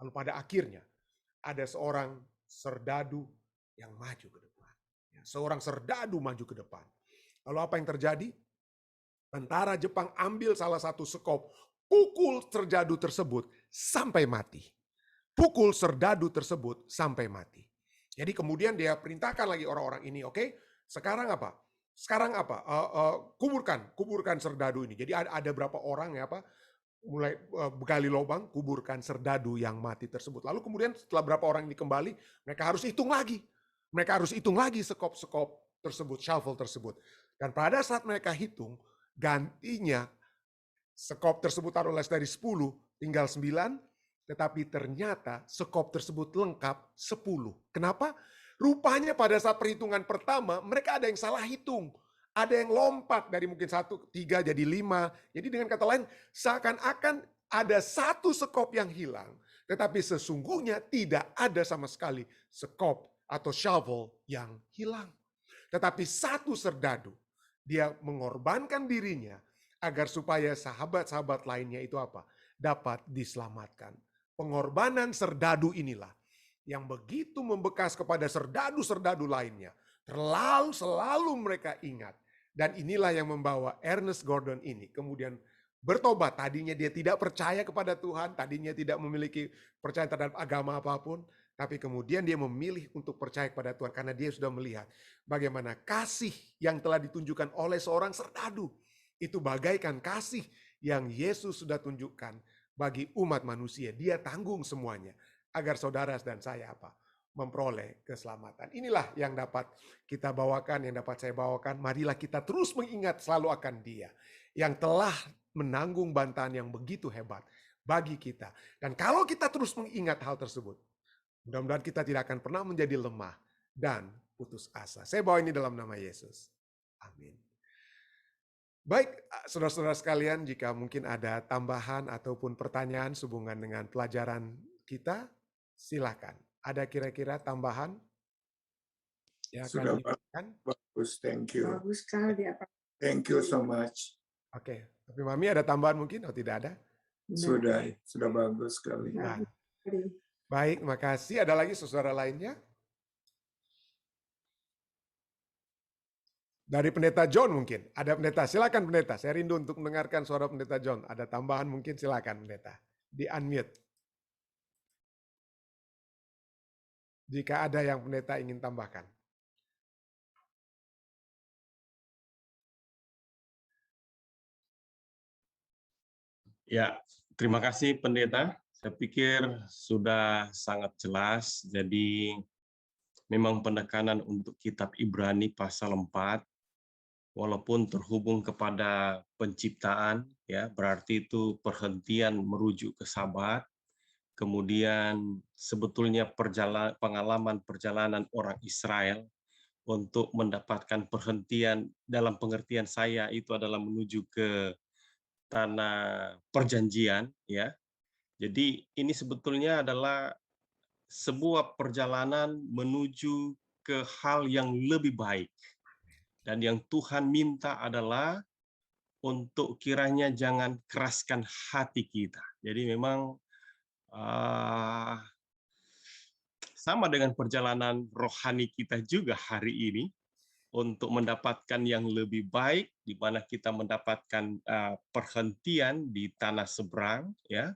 Lalu pada akhirnya ada seorang serdadu yang maju ke depan. Ya, seorang serdadu maju ke depan. Lalu apa yang terjadi? Tentara Jepang ambil salah satu sekop, pukul serdadu tersebut sampai mati. Pukul serdadu tersebut sampai mati. Jadi kemudian dia perintahkan lagi orang-orang ini, oke, sekarang apa? Sekarang apa? Kuburkan serdadu ini. Jadi ada berapa orang ya, apa? Mulai gali lubang, kuburkan serdadu yang mati tersebut. Lalu kemudian setelah berapa orang ini kembali, mereka harus hitung lagi. Mereka harus hitung lagi sekop-sekop tersebut, shovel tersebut. Dan pada saat mereka hitung, gantinya sekop tersebut taruhlah dari 10, tinggal 9, tetapi ternyata sekop tersebut lengkap 10. Kenapa? Rupanya pada saat perhitungan pertama, mereka ada yang salah hitung. Ada yang lompat dari mungkin 1, 3 jadi 5. Jadi dengan kata lain, seakan-akan ada satu sekop yang hilang. Tetapi sesungguhnya tidak ada sama sekali sekop atau shovel yang hilang. Tetapi satu serdadu, dia mengorbankan dirinya agar supaya sahabat-sahabat lainnya itu apa? Dapat diselamatkan. Pengorbanan serdadu inilah yang begitu membekas kepada serdadu-serdadu lainnya. Selalu mereka ingat. Dan inilah yang membawa Ernest Gordon ini kemudian bertobat. Tadinya dia tidak percaya kepada Tuhan, tadinya tidak memiliki percaya terhadap agama apapun, tapi kemudian dia memilih untuk percaya kepada Tuhan karena dia sudah melihat bagaimana kasih yang telah ditunjukkan oleh seorang serdadu. Itu bagaikan kasih yang Yesus sudah tunjukkan bagi umat manusia. Dia tanggung semuanya agar saudara dan saya apa? Memperoleh keselamatan. Inilah yang dapat kita bawakan, yang dapat saya bawakan. Marilah kita terus mengingat selalu akan Dia yang telah menanggung bantahan yang begitu hebat bagi kita. Dan kalau kita terus mengingat hal tersebut, mudah-mudahan kita tidak akan pernah menjadi lemah dan putus asa. Saya bawa ini dalam nama Yesus. Amin. Baik, saudara-saudara sekalian, jika mungkin ada tambahan ataupun pertanyaan sehubungan dengan pelajaran kita, silakan. Ada kira-kira tambahan yang akan diberikan? Bagus, thank you. Bagus sekali apa? Thank you so much. Oke, tapi Mami ada tambahan mungkin? Oh, tidak ada? Sudah bagus sekali. Nah, baik, makasih. Ada lagi saudara lainnya? Dari Pendeta John mungkin. Ada Pendeta, silakan Pendeta. Saya rindu untuk mendengarkan suara Pendeta John. Ada tambahan mungkin, silakan Pendeta. Di unmute. Jika ada yang Pendeta ingin tambahkan. Ya, terima kasih Pendeta. Saya pikir sudah sangat jelas. Jadi memang penekanan untuk kitab Ibrani pasal 4, walaupun terhubung kepada penciptaan, ya berarti itu perhentian merujuk ke Sabat. Kemudian sebetulnya pengalaman perjalanan orang Israel untuk mendapatkan perhentian dalam pengertian saya itu adalah menuju ke tanah perjanjian, ya. Jadi ini sebetulnya adalah sebuah perjalanan menuju ke hal yang lebih baik. Dan yang Tuhan minta adalah untuk kiranya jangan keraskan hati kita. Jadi memang sama dengan perjalanan rohani kita juga hari ini, untuk mendapatkan yang lebih baik, di mana kita mendapatkan perhentian di tanah seberang, ya,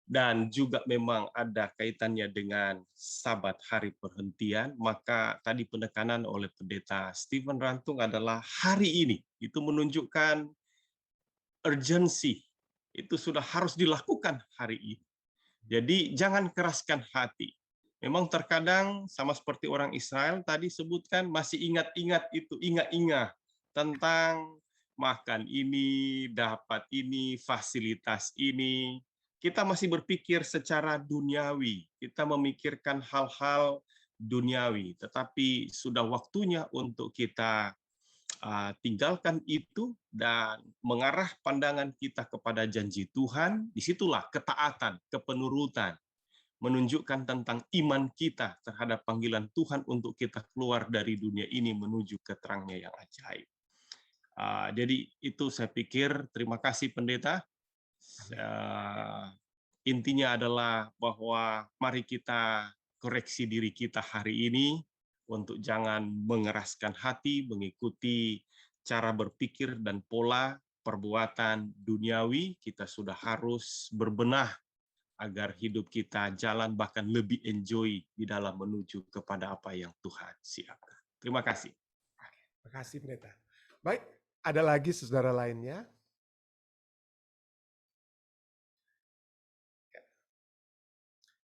dan juga memang ada kaitannya dengan Sabat hari perhentian. Maka tadi penekanan oleh Pendeta Stephen Rantung adalah hari ini itu menunjukkan urgensi, itu sudah harus dilakukan hari ini. Jadi jangan keraskan hati. Memang terkadang sama seperti orang Israel tadi sebutkan, masih ingat-ingat itu, ingat-ingat tentang makan ini, dapat ini, fasilitas ini. Kita masih berpikir secara duniawi, kita memikirkan hal-hal duniawi, tetapi sudah waktunya untuk kita tinggalkan itu dan mengarah pandangan kita kepada janji Tuhan. Disitulah ketaatan, kepenurutan, menunjukkan tentang iman kita terhadap panggilan Tuhan untuk kita keluar dari dunia ini menuju ke terangnya yang ajaib. Jadi itu saya pikir, terima kasih pendeta. Intinya adalah bahwa mari kita koreksi diri kita hari ini untuk jangan mengeraskan hati, mengikuti cara berpikir dan pola perbuatan duniawi. Kita sudah harus berbenah agar hidup kita jalan bahkan lebih enjoy di dalam menuju kepada apa yang Tuhan siapkan. Terima kasih. Terima kasih, pendeta. Baik, ada lagi saudara lainnya?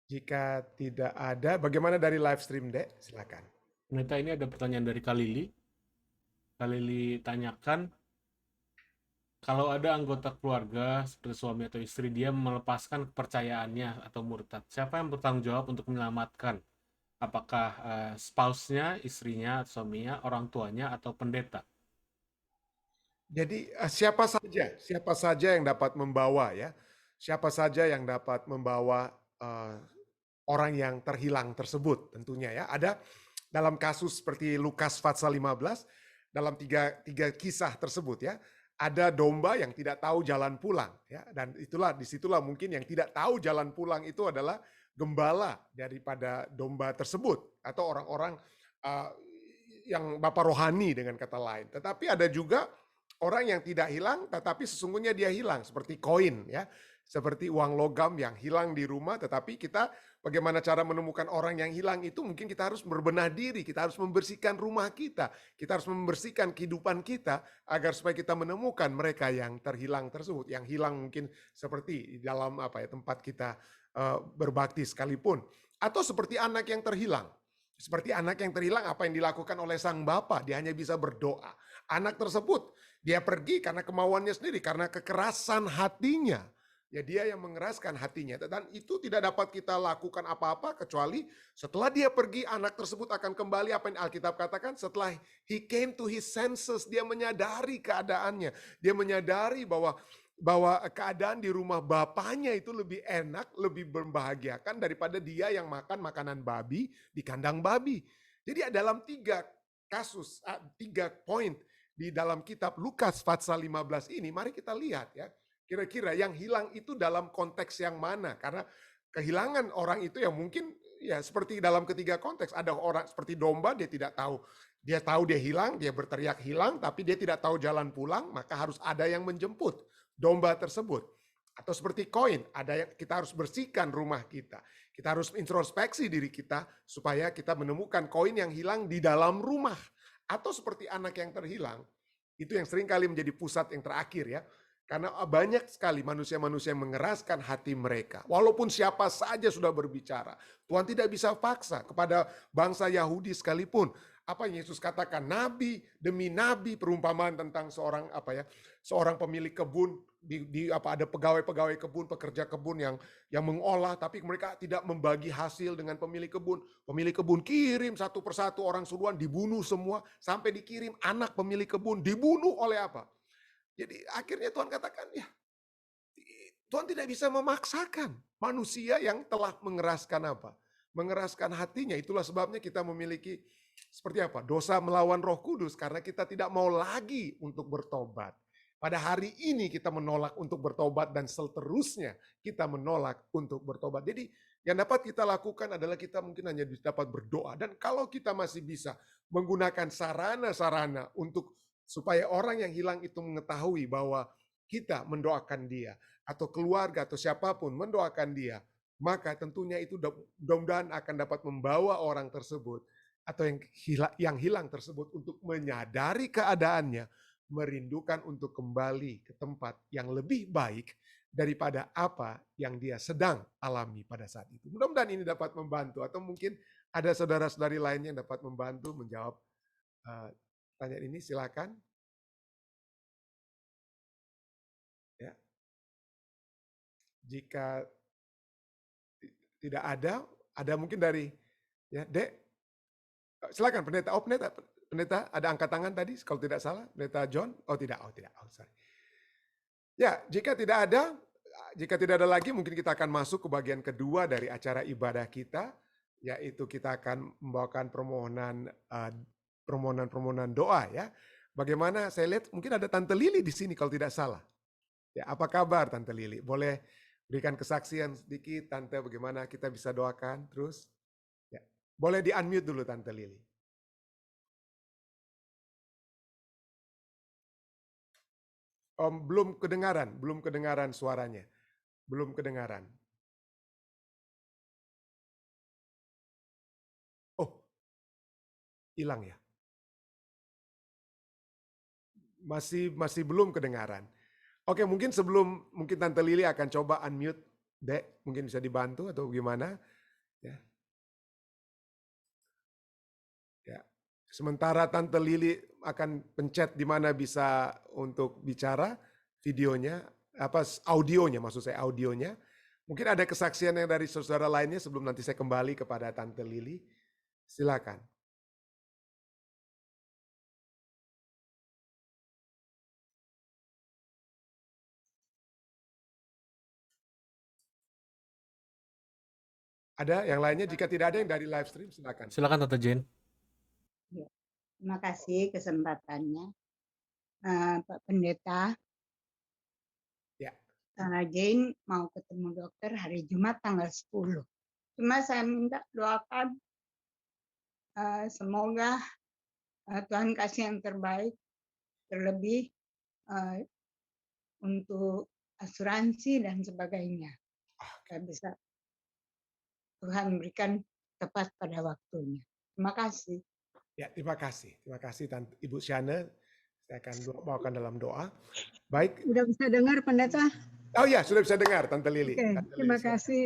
Jika tidak ada, bagaimana dari live stream, Dek? Silakan. Pendeta, ini ada pertanyaan dari Kalili. Kalili tanyakan, kalau ada anggota keluarga seperti suami atau istri, dia melepaskan kepercayaannya atau murtad, siapa yang bertanggung jawab untuk menyelamatkan? Apakah spouse-nya, istrinya, suaminya, orang tuanya, atau pendeta? Jadi siapa saja yang dapat membawa ya, siapa saja yang dapat membawa orang yang terhilang tersebut tentunya ya. Ada dalam kasus seperti Lukas pasal 15, dalam tiga kisah tersebut ya, ada domba yang tidak tahu jalan pulang ya, dan disitulah mungkin yang tidak tahu jalan pulang itu adalah gembala daripada domba tersebut atau orang-orang yang bapak rohani dengan kata lain. Tetapi ada juga orang yang tidak hilang tetapi sesungguhnya dia hilang, seperti koin ya, seperti uang logam yang hilang di rumah. Tetapi kita bagaimana cara menemukan orang yang hilang itu, mungkin kita harus berbenah diri, kita harus membersihkan rumah kita harus membersihkan kehidupan kita agar supaya kita menemukan mereka yang terhilang tersebut, yang hilang mungkin seperti di dalam tempat kita berbakti sekalipun, atau seperti anak yang terhilang. Seperti anak yang terhilang, apa yang dilakukan oleh sang bapak? Dia hanya bisa berdoa. Anak tersebut, dia pergi karena kemauannya sendiri, karena kekerasan hatinya. Ya dia yang mengeraskan hatinya. Dan itu tidak dapat kita lakukan apa-apa kecuali setelah dia pergi, anak tersebut akan kembali, apa yang Alkitab katakan, setelah he came to his senses, dia menyadari keadaannya. Dia menyadari bahwa keadaan di rumah bapaknya itu lebih enak, lebih membahagiakan daripada dia yang makan makanan babi di kandang babi. Jadi dalam 3 kasus, 3 poin di dalam kitab Lukas pasal 15 ini, mari kita lihat ya, kira-kira yang hilang itu dalam konteks yang mana? Karena kehilangan orang itu yang mungkin ya seperti dalam ketiga konteks, ada orang seperti domba, dia tidak tahu. Dia tahu dia hilang, dia berteriak hilang, tapi dia tidak tahu jalan pulang, maka harus ada yang menjemput domba tersebut. Atau seperti koin, kita harus bersihkan rumah kita. Kita harus introspeksi diri kita supaya kita menemukan koin yang hilang di dalam rumah. Atau seperti anak yang terhilang, itu yang seringkali menjadi pusat yang terakhir ya. Karena banyak sekali manusia-manusia yang mengeraskan hati mereka. Walaupun siapa saja sudah berbicara, Tuhan tidak bisa paksa kepada bangsa Yahudi sekalipun. Apa yang Yesus katakan, nabi demi nabi, perumpamaan tentang seorang pemilik kebun, ada pegawai-pegawai kebun, pekerja kebun yang mengolah, tapi mereka tidak membagi hasil dengan pemilik kebun. Pemilik kebun kirim satu persatu orang suruhan, dibunuh semua, sampai dikirim anak pemilik kebun, dibunuh oleh apa? Jadi akhirnya Tuhan katakan, ya Tuhan tidak bisa memaksakan manusia yang telah mengeraskan mengeraskan hatinya. Itulah sebabnya kita memiliki seperti dosa melawan Roh Kudus, karena kita tidak mau lagi untuk bertobat. Pada hari ini kita menolak untuk bertobat dan seterusnya kita menolak untuk bertobat. Jadi yang dapat kita lakukan adalah kita mungkin hanya dapat berdoa, dan kalau kita masih bisa menggunakan sarana-sarana untuk supaya orang yang hilang itu mengetahui bahwa kita mendoakan dia, atau keluarga atau siapapun mendoakan dia, maka tentunya itu mudah-mudahan akan dapat membawa orang tersebut atau yang hilang tersebut untuk menyadari keadaannya, merindukan untuk kembali ke tempat yang lebih baik daripada apa yang dia sedang alami pada saat itu. Mudah-mudahan ini dapat membantu, atau mungkin ada saudara-saudari lainnya yang dapat membantu menjawab pertanyaan ini, silakan. Ya. Jika tidak ada mungkin dari ya, Dek. Silakan pendeta. Oh, pendeta. Pendeta, ada angkat tangan tadi kalau tidak salah, Pendeta John? Oh tidak, sorry. Ya, jika tidak ada lagi, mungkin kita akan masuk ke bagian kedua dari acara ibadah kita, yaitu kita akan membawakan permohonan doa ya. Bagaimana saya lihat mungkin ada Tante Lili di sini kalau tidak salah. Ya, apa kabar Tante Lili? Boleh berikan kesaksian sedikit Tante bagaimana kita bisa doakan terus? Ya. Boleh di-unmute dulu Tante Lili. Belum kedengaran suaranya. Belum kedengaran. Oh, hilang ya? Masih belum kedengaran. Oke, mungkin mungkin Tante Lili akan coba unmute, Dek, mungkin bisa dibantu atau gimana? Ya. Ya. Sementara Tante Lili akan pencet di mana bisa untuk bicara videonya, audionya maksud saya audionya. Mungkin ada kesaksian yang dari saudara lainnya sebelum nanti saya kembali kepada Tante Lili. Silakan. Ada yang lainnya? Jika tidak ada yang dari live stream, silakan. Silakan Tante Jane. Ya, terima kasih kesempatannya, Pak Pendeta. Ya. Jane mau ketemu dokter hari Jumat tanggal 10. Cuma saya minta doakan semoga Tuhan kasih yang terbaik, terlebih untuk asuransi dan sebagainya. Saya bisa Tuhan berikan tepat pada waktunya. Terima kasih. Ya, terima kasih. Terima kasih Tante Ibu Shana. Saya akan bawakan dalam doa. Baik. Sudah bisa dengar Pendeta? Oh ya, sudah bisa dengar Tante Lili. Oke, Tante Lili, terima silakan. kasih.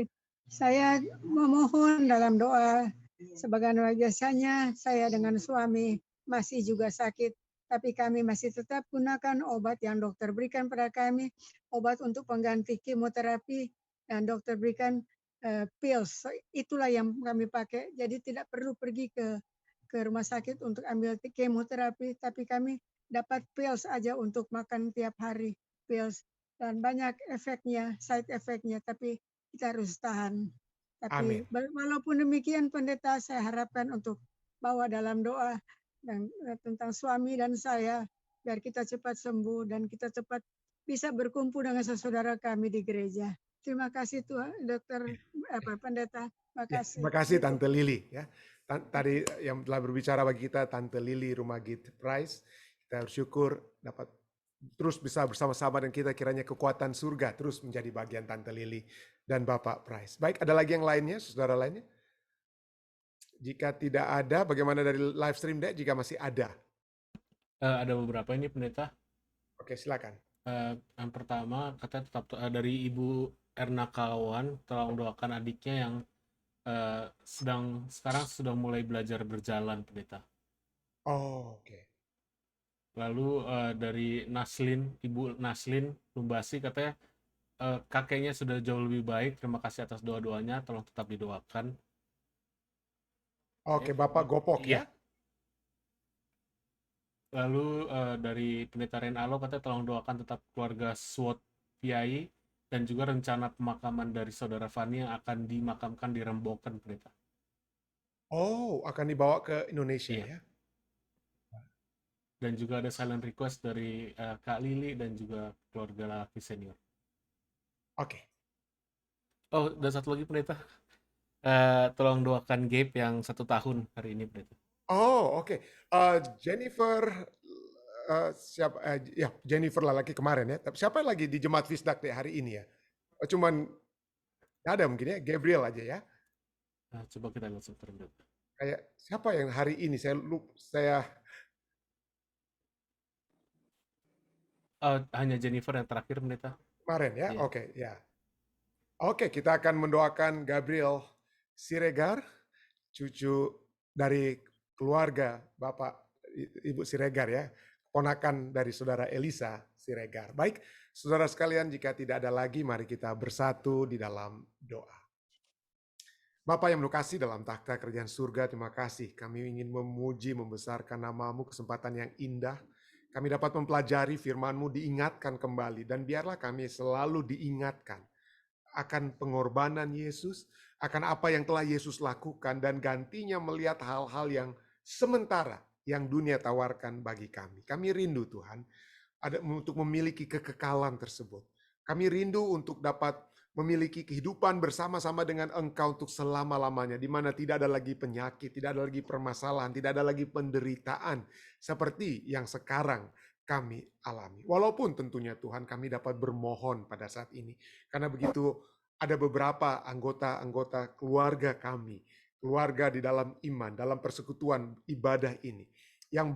Saya memohon dalam doa, sebagaimana biasanya saya dengan suami masih juga sakit, tapi kami masih tetap gunakan obat yang dokter berikan pada kami, obat untuk pengganti kemoterapi, dan dokter berikan pills. Itulah yang kami pakai, jadi tidak perlu pergi ke rumah sakit untuk ambil kemoterapi, tapi kami dapat pills aja untuk makan tiap hari, pills. Dan banyak efeknya, side efeknya, tapi kita harus tahan. Tapi walaupun demikian Pendeta, saya harapkan untuk bawa dalam doa dan tentang suami dan saya, biar kita cepat sembuh dan kita cepat bisa berkumpul dengan saudara kami di gereja. Terima kasih Tuhan, Dokter Pendeta. Terima Ya, kasih. terima kasih Tante Lili. Ya. Tadi yang telah berbicara bagi kita Tante Lili Rumagit Price. Kita bersyukur dapat terus bisa bersama-sama dan kita kiranya kekuatan surga terus menjadi bagian Tante Lili dan Bapak Price. Baik, ada lagi yang lainnya, saudara lainnya? Jika tidak ada, bagaimana dari live stream deh? Jika masih ada. Ada beberapa ini Pendeta. Oke, silakan. Yang pertama katanya tetap dari Ibu Erna Kawan, tolong doakan adiknya yang sekarang sudah mulai belajar berjalan Pendeta. Oh, oke. Lalu dari Ibu Naslin Lumbasi katanya kakeknya sudah jauh lebih baik. Terima kasih atas doa-doanya. Tolong tetap didoakan. Oke, Bapak Gopok ya. Lalu dari Pendeta Renalo katanya tolong doakan tetap keluarga Swot Piai dan juga rencana pemakaman dari Saudara Fani yang akan dimakamkan di Rembokan Pendeta. Oh, akan dibawa ke Indonesia ya. Dan juga ada silent request dari Kak Lili dan juga keluarga laki senior. Oke. Oh, dan satu lagi Pendeta. Tolong doakan Gabe yang 1 tahun hari ini Pendeta. Oh, oke. Jennifer, Jennifer lah lagi kemarin ya. Tapi siapa lagi di Jemaat Fisdak hari ini ya? Cuman ada mungkin ya, Gabriel aja ya. Nah, coba kita lihat sebentar Pendeta. Kayak siapa yang hari ini? Saya hanya Jennifer yang terakhir Pendeta. kemarin ya. Iya. Oke, ya. Oke, kita akan mendoakan Gabriel Siregar, cucu dari keluarga Bapak Ibu Siregar ya, ponakan dari saudara Elisa Siregar. Baik, saudara sekalian, jika tidak ada lagi, mari kita bersatu di dalam doa. Bapa yang lokasi dalam takhta kerajaan surga, terima kasih. Kami ingin memuji, membesarkan nama-Mu, kesempatan yang indah. Kami dapat mempelajari firman-Mu, diingatkan kembali. Dan biarlah kami selalu diingatkan akan pengorbanan Yesus, akan apa yang telah Yesus lakukan, dan gantinya melihat hal-hal yang sementara yang dunia tawarkan bagi kami. Kami rindu Tuhan untuk memiliki kekekalan tersebut. Kami rindu untuk dapat memiliki kehidupan bersama-sama dengan Engkau untuk selama-lamanya, di mana tidak ada lagi penyakit, tidak ada lagi permasalahan, tidak ada lagi penderitaan seperti yang sekarang kami alami. Walaupun tentunya Tuhan kami dapat bermohon pada saat ini, karena begitu ada beberapa anggota-anggota keluarga kami, keluarga di dalam iman, dalam persekutuan ibadah ini, yang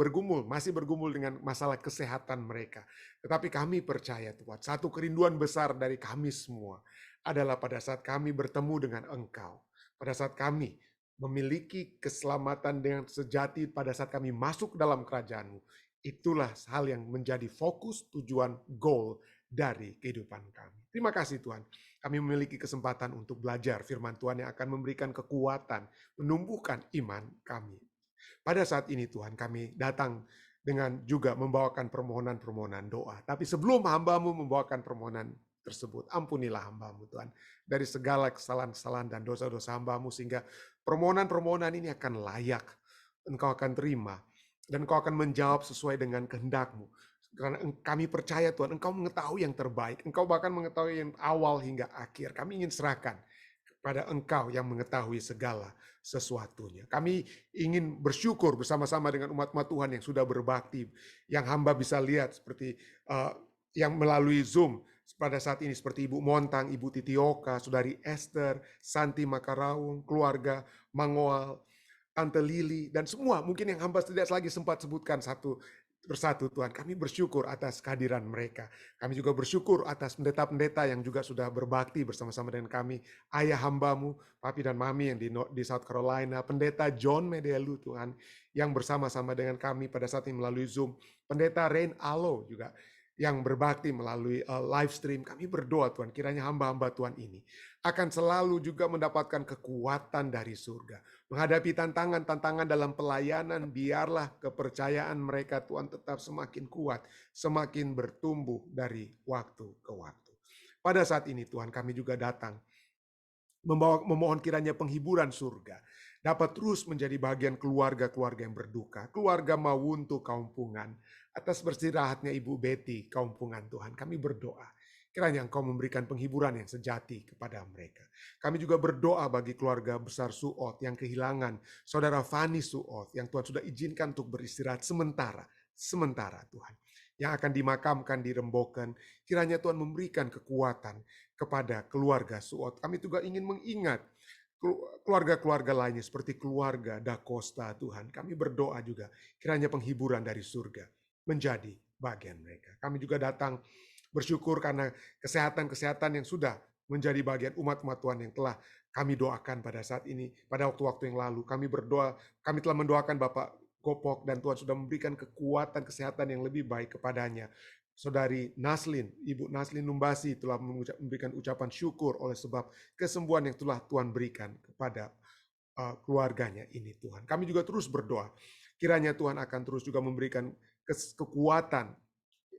masih bergumul dengan masalah kesehatan mereka. Tetapi kami percaya Tuhan, satu kerinduan besar dari kami semua adalah pada saat kami bertemu dengan Engkau, pada saat kami memiliki keselamatan dengan sejati, pada saat kami masuk dalam kerajaan-Mu. Itulah hal yang menjadi fokus, tujuan, goal dari kehidupan kami. Terima kasih Tuhan, kami memiliki kesempatan untuk belajar firman Tuhan yang akan memberikan kekuatan, menumbuhkan iman kami. Pada saat ini Tuhan, kami datang dengan juga membawakan permohonan-permohonan doa. Tapi sebelum hamba-Mu membawakan permohonan tersebut, ampunilah hamba-Mu Tuhan dari segala kesalahan-kesalahan dan dosa-dosa hamba-Mu, sehingga permohonan-permohonan ini akan layak, Engkau akan terima, dan Engkau akan menjawab sesuai dengan kehendak-Mu. Karena kami percaya Tuhan, Engkau mengetahui yang terbaik, Engkau bahkan mengetahui yang awal hingga akhir. Kami ingin serahkan kepada Engkau yang mengetahui segala sesuatunya. Kami ingin bersyukur bersama-sama dengan umat-umat Tuhan yang sudah berbakti, yang hamba bisa lihat seperti yang melalui Zoom pada saat ini, seperti Ibu Montang, Ibu Titioka, Saudari Esther, Santi Makaraung, keluarga Mangoal, Tante Lili, dan semua mungkin yang hamba tidak lagi sempat sebutkan satu persatu Tuhan. Kami bersyukur atas kehadiran mereka. Kami juga bersyukur atas pendeta-pendeta yang juga sudah berbakti bersama-sama dengan kami. Ayah hamba-Mu, Papi dan Mami yang di South Carolina. Pendeta John Medelu Tuhan, yang bersama-sama dengan kami pada saat ini melalui Zoom. Pendeta Rain Alo juga yang berbakti melalui live stream. Kami berdoa Tuhan, kiranya hamba-hamba Tuhan ini akan selalu juga mendapatkan kekuatan dari surga. Menghadapi tantangan-tantangan dalam pelayanan, biarlah kepercayaan mereka Tuhan tetap semakin kuat, semakin bertumbuh dari waktu ke waktu. Pada saat ini Tuhan, kami juga datang memohon kiranya penghiburan surga dapat terus menjadi bagian keluarga-keluarga yang berduka, keluarga Mawuntu Kaumpungan, atas beristirahatnya Ibu Betty Kaumpungan Tuhan. Kami berdoa, kiranya Engkau memberikan penghiburan yang sejati kepada mereka. Kami juga berdoa bagi keluarga besar Suot yang kehilangan Saudara Fani Suot, yang Tuhan sudah izinkan untuk beristirahat sementara Tuhan, yang akan dimakamkan di Remboken. Kiranya Tuhan memberikan kekuatan kepada keluarga Suot. Kami juga ingin mengingat keluarga-keluarga lainnya seperti keluarga Da Costa Tuhan. Kami berdoa juga kiranya penghiburan dari surga menjadi bagian mereka. Kami juga datang bersyukur karena kesehatan-kesehatan yang sudah menjadi bagian umat-umat Tuhan yang telah kami doakan pada saat ini, pada waktu-waktu yang lalu. Kami berdoa, kami telah mendoakan Bapak Gopok dan Tuhan sudah memberikan kekuatan kesehatan yang lebih baik kepadanya. Saudari Naslin, Ibu Naslin Lumbasi telah memberikan ucapan syukur oleh sebab kesembuhan yang telah Tuhan berikan kepada keluarganya ini Tuhan. Kami juga terus berdoa, kiranya Tuhan akan terus juga memberikan kekuatan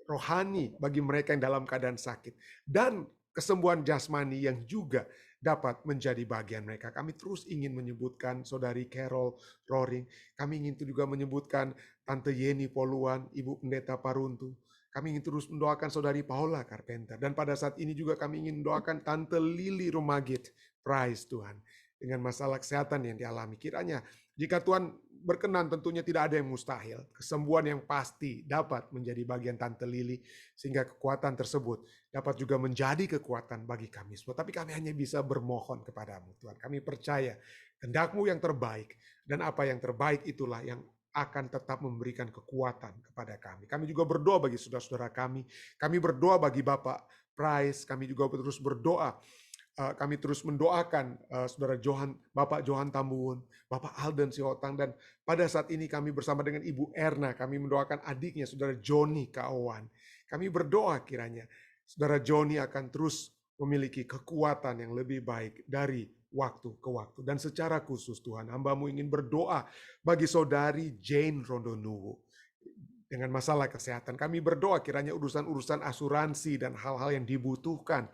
rohani bagi mereka yang dalam keadaan sakit, dan kesembuhan jasmani yang juga dapat menjadi bagian mereka. Kami terus ingin menyebutkan Saudari Carol Roring, kami ingin juga menyebutkan Tante Yeni Poluan, Ibu Pendeta Paruntu. Kami ingin terus mendoakan Saudari Paula Carpenter. Dan pada saat ini juga kami ingin mendoakan Tante Lili Rumagit Price Tuhan, dengan masalah kesehatan yang dialami. Kiranya jika Tuhan berkenan, tentunya tidak ada yang mustahil. Kesembuhan yang pasti dapat menjadi bagian Tante Lili, sehingga kekuatan tersebut dapat juga menjadi kekuatan bagi kami semua. Tapi kami hanya bisa bermohon kepadamu Tuhan. Kami percaya kehendak-Mu yang terbaik, dan apa yang terbaik itulah yang akan tetap memberikan kekuatan kepada kami. Kami juga berdoa bagi saudara-saudara kami. Kami berdoa bagi Bapak Price. Kami juga terus berdoa. Kami terus mendoakan saudara Bapak Johan Tambuun, Bapak Alden Siotang, dan pada saat ini kami bersama dengan Ibu Erna, kami mendoakan adiknya saudara Joni Kaowan. Kami berdoa kiranya saudara Joni akan terus memiliki kekuatan yang lebih baik dari waktu ke waktu. Dan secara khusus Tuhan, hamba-Mu ingin berdoa bagi saudari Jane Rondonuwu dengan masalah kesehatan. Kami berdoa kiranya urusan-urusan asuransi dan hal-hal yang dibutuhkan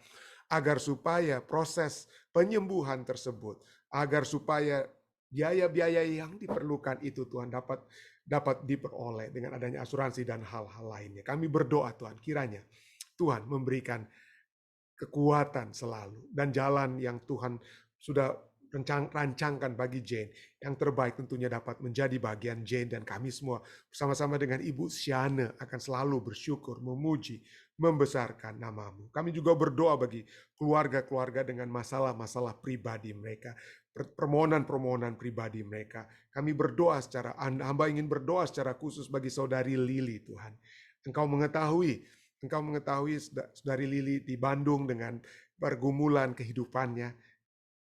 agar supaya proses penyembuhan tersebut, agar supaya biaya-biaya yang diperlukan itu Tuhan dapat diperoleh dengan adanya asuransi dan hal-hal lainnya. Kami berdoa Tuhan, kiranya Tuhan memberikan kekuatan selalu dan jalan yang Tuhan sudah rancangkan bagi Jane. Yang terbaik tentunya dapat menjadi bagian Jane, dan kami semua bersama-sama dengan Ibu Siana akan selalu bersyukur, memuji, membesarkan nama-Mu. Kami juga berdoa bagi keluarga-keluarga dengan masalah-masalah pribadi mereka, permohonan-permohonan pribadi mereka. Kami berdoa hamba ingin berdoa secara khusus bagi saudari Lili Tuhan. Engkau mengetahui saudari Lili di Bandung dengan pergumulan kehidupannya.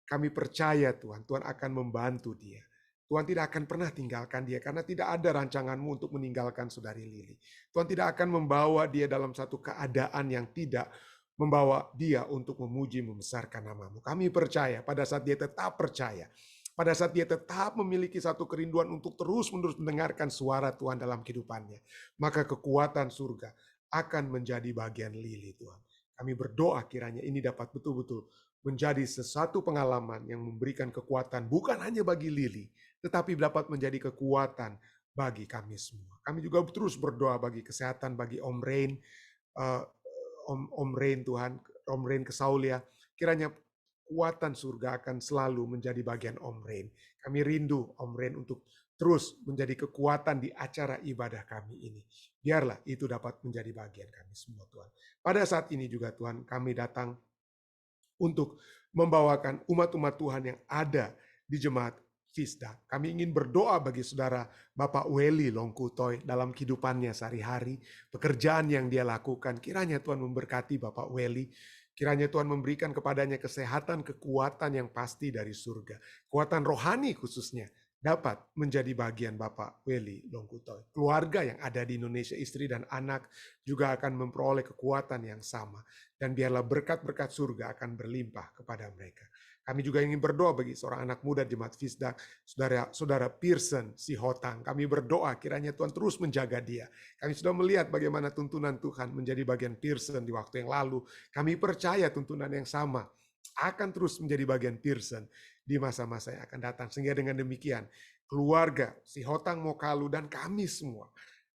Kami percaya Tuhan akan membantu dia. Tuhan tidak akan pernah tinggalkan dia karena tidak ada rancangan-Mu untuk meninggalkan saudari Lili. Tuhan tidak akan membawa dia dalam satu keadaan yang tidak membawa dia untuk memuji, membesarkan nama-Mu. Kami percaya pada saat dia tetap percaya, pada saat dia tetap memiliki satu kerinduan untuk terus-menerus mendengarkan suara Tuhan dalam kehidupannya, maka kekuatan surga akan menjadi bagian Lili Tuhan. Kami berdoa kiranya ini dapat betul-betul menjadi sesuatu pengalaman yang memberikan kekuatan bukan hanya bagi Lili, tetapi dapat menjadi kekuatan bagi kami semua. Kami juga terus berdoa bagi kesehatan bagi Om Rain, Om Rain Tuhan, Om Rain Kesaulia. Kiranya kekuatan surga akan selalu menjadi bagian Om Rain. Kami rindu Om Rain untuk terus menjadi kekuatan di acara ibadah kami ini. Biarlah itu dapat menjadi bagian kami semua Tuhan. Pada saat ini juga Tuhan, kami datang untuk membawakan umat-umat Tuhan yang ada di Jemaat Fisdak. Kami ingin berdoa bagi saudara Bapak Weli Longkutoy dalam kehidupannya sehari-hari, pekerjaan yang dia lakukan. Kiranya Tuhan memberkati Bapak Weli. Kiranya Tuhan memberikan kepadanya kesehatan, kekuatan yang pasti dari surga. Kekuatan rohani khususnya dapat menjadi bagian Bapak Weli Longkutoy. Keluarga yang ada di Indonesia, istri dan anak juga akan memperoleh kekuatan yang sama. Dan biarlah berkat-berkat surga akan berlimpah kepada mereka. Kami juga ingin berdoa bagi seorang anak muda Jemaat Fisdak, saudara Pearson Sihotang. Kami berdoa kiranya Tuhan terus menjaga dia. Kami sudah melihat bagaimana tuntunan Tuhan menjadi bagian Pearson di waktu yang lalu. Kami percaya tuntunan yang sama akan terus menjadi bagian Pearson di masa-masa yang akan datang. Sehingga dengan demikian, keluarga Sihotang Mokalu dan kami semua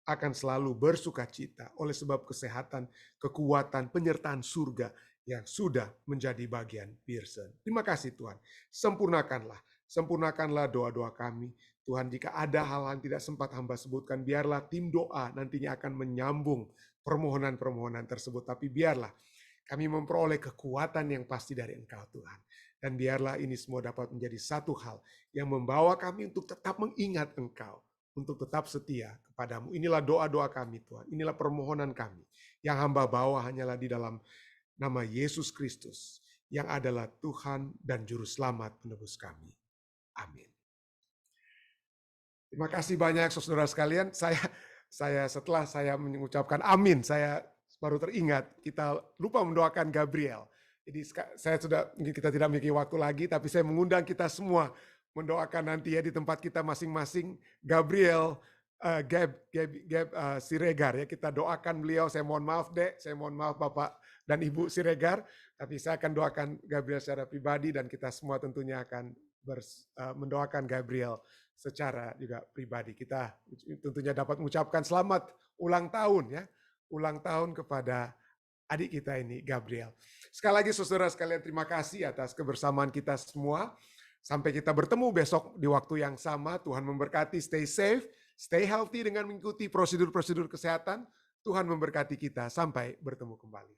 akan selalu bersuka cita oleh sebab kesehatan, kekuatan, penyertaan surga yang sudah menjadi bagian Pearson. Terima kasih Tuhan. Sempurnakanlah doa-doa kami. Tuhan, jika ada hal-hal yang tidak sempat hamba sebutkan, biarlah tim doa nantinya akan menyambung permohonan-permohonan tersebut. Tapi biarlah kami memperoleh kekuatan yang pasti dari Engkau Tuhan. Dan biarlah ini semua dapat menjadi satu hal yang membawa kami untuk tetap mengingat Engkau, untuk tetap setia kepadamu. Inilah doa-doa kami Tuhan, inilah permohonan kami. Yang hamba bawa hanyalah di dalam nama Yesus Kristus, yang adalah Tuhan dan Juru Selamat penebus kami. Amin. Terima kasih banyak saudara sekalian. Saya setelah saya mengucapkan amin, saya baru teringat kita lupa mendoakan Gabriel. Jadi kita tidak memiliki waktu lagi, tapi saya mengundang kita semua mendoakan nanti ya di tempat kita masing-masing Gabriel Siregar ya, kita doakan beliau. Saya mohon maaf Dek, saya mohon maaf Bapak dan Ibu Siregar, tapi saya akan doakan Gabriel secara pribadi dan kita semua tentunya akan mendoakan Gabriel secara juga pribadi. Kita tentunya dapat mengucapkan selamat ulang tahun ya, ulang tahun kepada adik kita ini Gabriel. Sekali lagi saudara sekalian, terima kasih atas kebersamaan kita semua. Sampai kita bertemu besok di waktu yang sama. Tuhan memberkati, stay safe, stay healthy dengan mengikuti prosedur-prosedur kesehatan. Tuhan memberkati kita, sampai bertemu kembali.